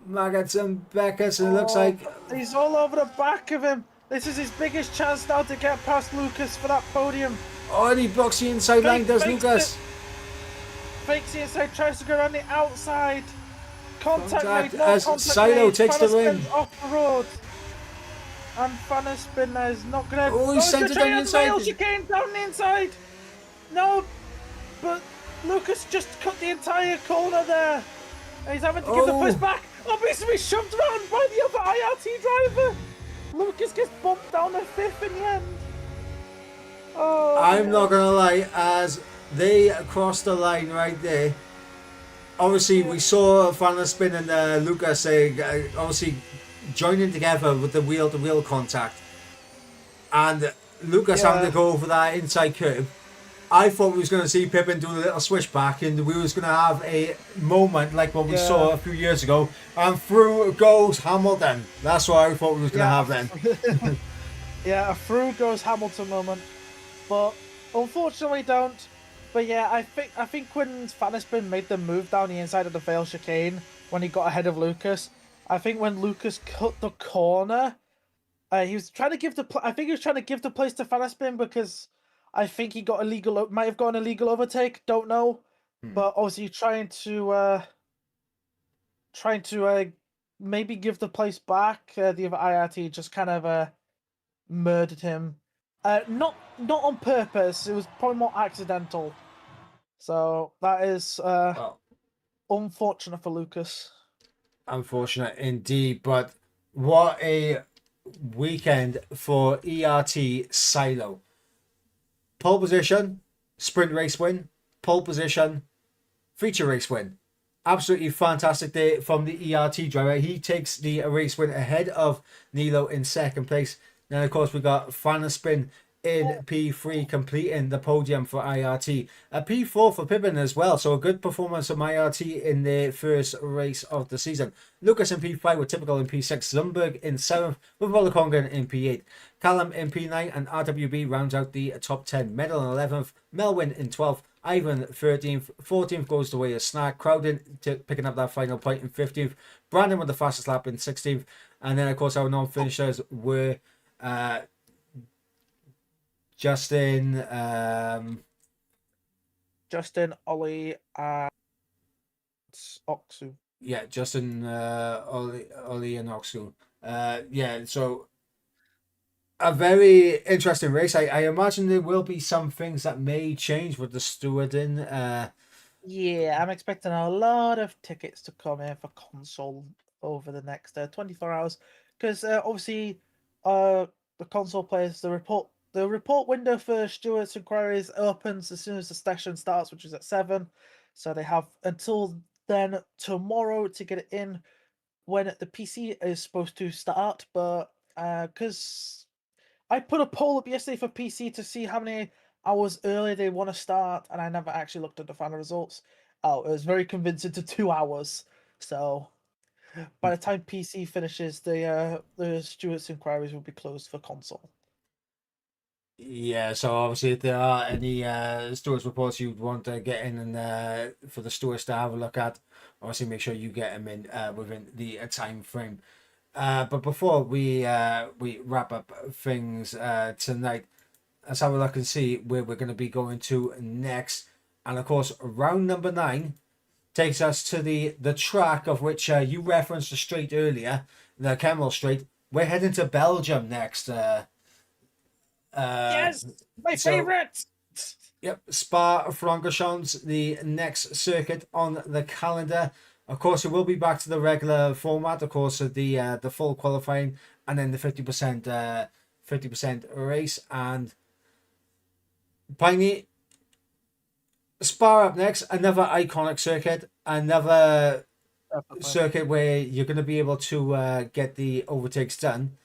Maggots and Beckers, and it looks like he's all over the back of him. This is his biggest chance now to get past Lucas for that podium. Oh, and he blocks the inside line, does Lucas? Fakes the inside, tries to go around the outside. Contact made, as Silo takes the win. Off the road. And Fanaspin is not going to... Oh, he sent it down the inside. Chicane down the inside. No, but Lucas just cut the entire corner there. And he's having to give the push back. Obviously shoved around by the other IRT driver. Lucas gets bumped down to 5th in the end. Oh, I'm not going to lie, as they crossed the line right there. Obviously, we saw Fanaspin and Lucas obviously joining together with the wheel-to-wheel contact. And Lucas having to go over that inside curve. I thought we was going to see Pippin do a little switchback and we was going to have a moment like what we saw a few years ago. And through goes Hamilton. That's what I thought we was going to have then. Yeah, a through goes Hamilton moment. But unfortunately don't. But yeah, I think when Fanaspin made the move down the inside of the fail chicane when he got ahead of Lucas, I think when Lucas cut the corner, he was trying to give the place to Fanaspin because I think he got might have got an illegal overtake. Don't know, but obviously trying to maybe give the place back. The other IRT just kind of murdered him. Not on purpose. It was probably more accidental. So that is unfortunate for Lucas. Unfortunate indeed, but what a weekend for ERT Silo. Pole position, sprint race win. Pole position, feature race win. Absolutely fantastic day from the ERT driver. He takes the race win ahead of Nilo in second place. Then, of course, we got Fanaspin in P3, completing the podium for IRT. A P4 for Pippin as well, so a good performance from IRT in the first race of the season. Lucas in P5 with Typical in P6, Zumberg in 7th with Volokongan in P8. Callum in P9 and RWB rounds out the top 10. Medal in 11th, Melwin in 12th, Ivan 13th, 14th goes the way of Snack, Crowden picking up that final point in 15th, Brandon with the fastest lap in 16th, and then of course our non-finishers were Justin, Ollie, and Oxu. Yeah, Justin, Ollie, and Oxu. So a very interesting race. I imagine there will be some things that may change with the stewarding. Yeah, I'm expecting a lot of tickets to come in for console over the next 24 hours because obviously the console players, the report window for stewards inquiries opens as soon as the session starts, which is at 7. So they have until then tomorrow to get it in when the PC is supposed to start. But because I put a poll up yesterday for PC to see how many hours early they want to start, and I never actually looked at the final results. Oh, it was very convincing to 2 hours. So By the time PC finishes, the Stewart's inquiries will be closed for console. Yeah, so obviously if there are any Stewart's reports you'd want to get in and for the Stewards to have a look at, obviously make sure you get them in within the time frame. But before we wrap up things tonight, let's have a look and see where we're going to be going to next. And of course, round number 9 takes us to the track of which you referenced the straight earlier, the Kemmel Straight. We're heading to Belgium next. Yes, my so favorite. Yep, Spa-Francorchamps, the next circuit on the calendar. Of course, it will be back to the regular format. Of course, the full qualifying and then the 50% race. And Piney, Spa up next, another iconic circuit, another Definitely. circuit where you're going to be able to get the overtakes done.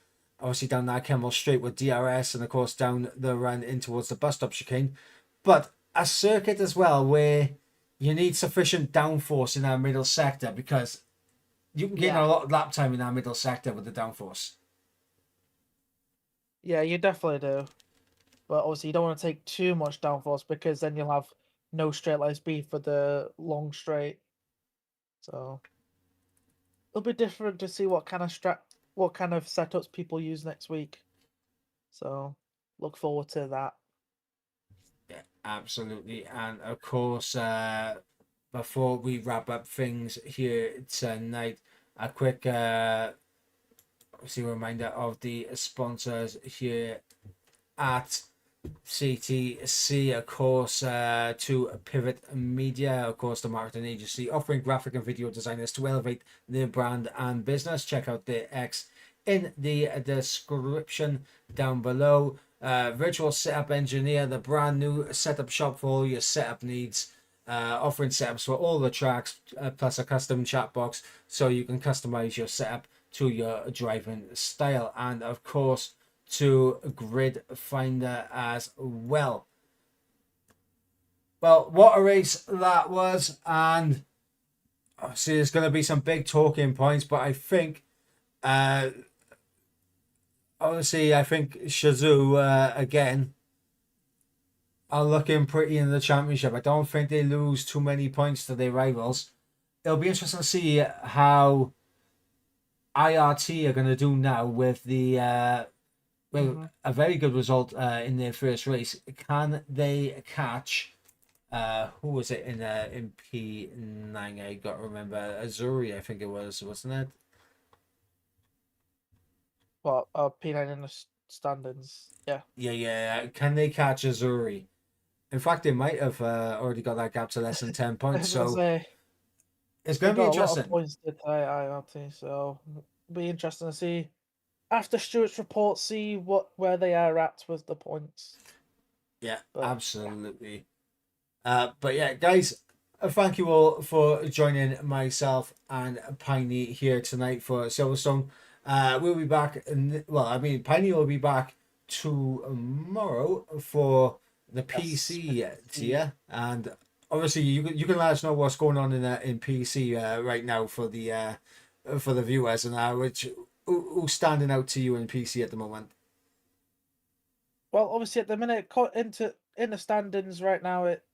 Obviously down that Kemmel Straight with DRS, and of course down the run in towards the bus stop chicane. But a circuit as well where you need sufficient downforce in our middle sector, because you can gain a lot of lap time in our middle sector with the downforce. Yeah, you definitely do. But obviously, you don't want to take too much downforce because then you'll have no straight line speed for the long straight. So it'll be different to see what kind of setups people use next week. So look forward to that. Yeah, absolutely. And of course, before we wrap up things here tonight, a quick reminder of the sponsors here at CTC, of course, to Pivot Media, of course, the marketing agency offering graphic and video designers to elevate their brand and business. Check out the X in the description down below. Virtual Setup Engineer, the brand new setup shop for all your setup needs. Offering setups for all the tracks, plus a custom chat box so you can customize your setup to your driving style. And of course, to Gridfinder as well. Well, what a race that was, and obviously there's going to be some big talking points, but I think, honestly, I think Shazoo again are looking pretty in the championship. I don't think they lose too many points to their rivals. It'll be interesting to see how IRT are going to do now with the a very good result in their first race. Can they catch who was it in P9? I got to remember Azuri, I think it was, wasn't it? Well, P9 in the standings. Yeah. Yeah. Can they catch Azuri? In fact, they might have already got that gap to less than 10 points. So it's going to be got a lot of interesting. points to tie IRT, so it'll be interesting to see after Stuart's report, see where they are at with the points. Yeah, absolutely. But yeah, guys, thank you all for joining myself and Piney here tonight for Silverstone. We'll be back. Piney will be back tomorrow for the PC tier, and obviously you can let us know what's going on in PC right now for the viewers and which who's standing out to you in PC at the moment. Well, obviously at the minute, in the standings right now, it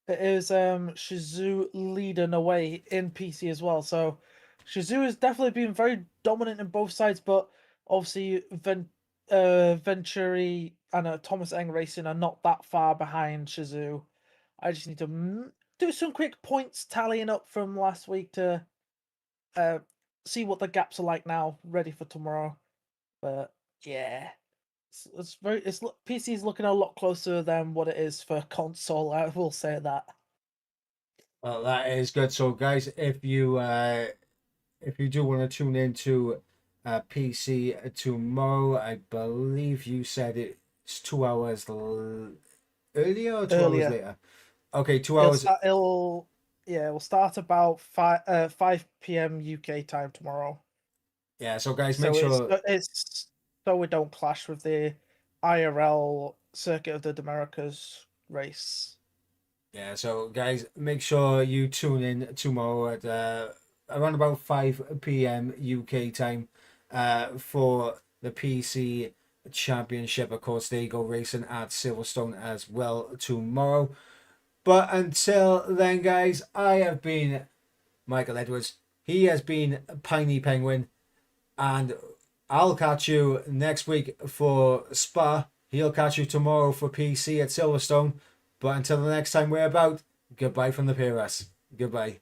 is Shazoo leading away in PC as well. So Shazoo has definitely been very dominant in both sides, but obviously Venturi and Thomas Eng Racing are not that far behind Shazoo. I just need to do some quick points tallying up from last week to see what the gaps are like now, ready for tomorrow. But yeah, PC is looking a lot closer than what it is for console. I will say that. Well, that is good. So, guys, if you do want to tune in to PC tomorrow, I believe you said it's 2 hours earlier or 2 hours later. Okay, 2 hours. We'll start about 5 p.m. UK time tomorrow. Yeah, so guys, make sure it's so we don't clash with the IRL Circuit of the Americas race. Yeah, so guys, make sure you tune in tomorrow at around about 5 p.m. UK time for the PC Championship. Of course, they go racing at Silverstone as well tomorrow. But until then, guys, I have been Michael Edwards. He has been Piney Penguin. And I'll catch you next week for Spa. He'll catch you tomorrow for PC at Silverstone. But until the next time we're about, goodbye from the PRS. Goodbye.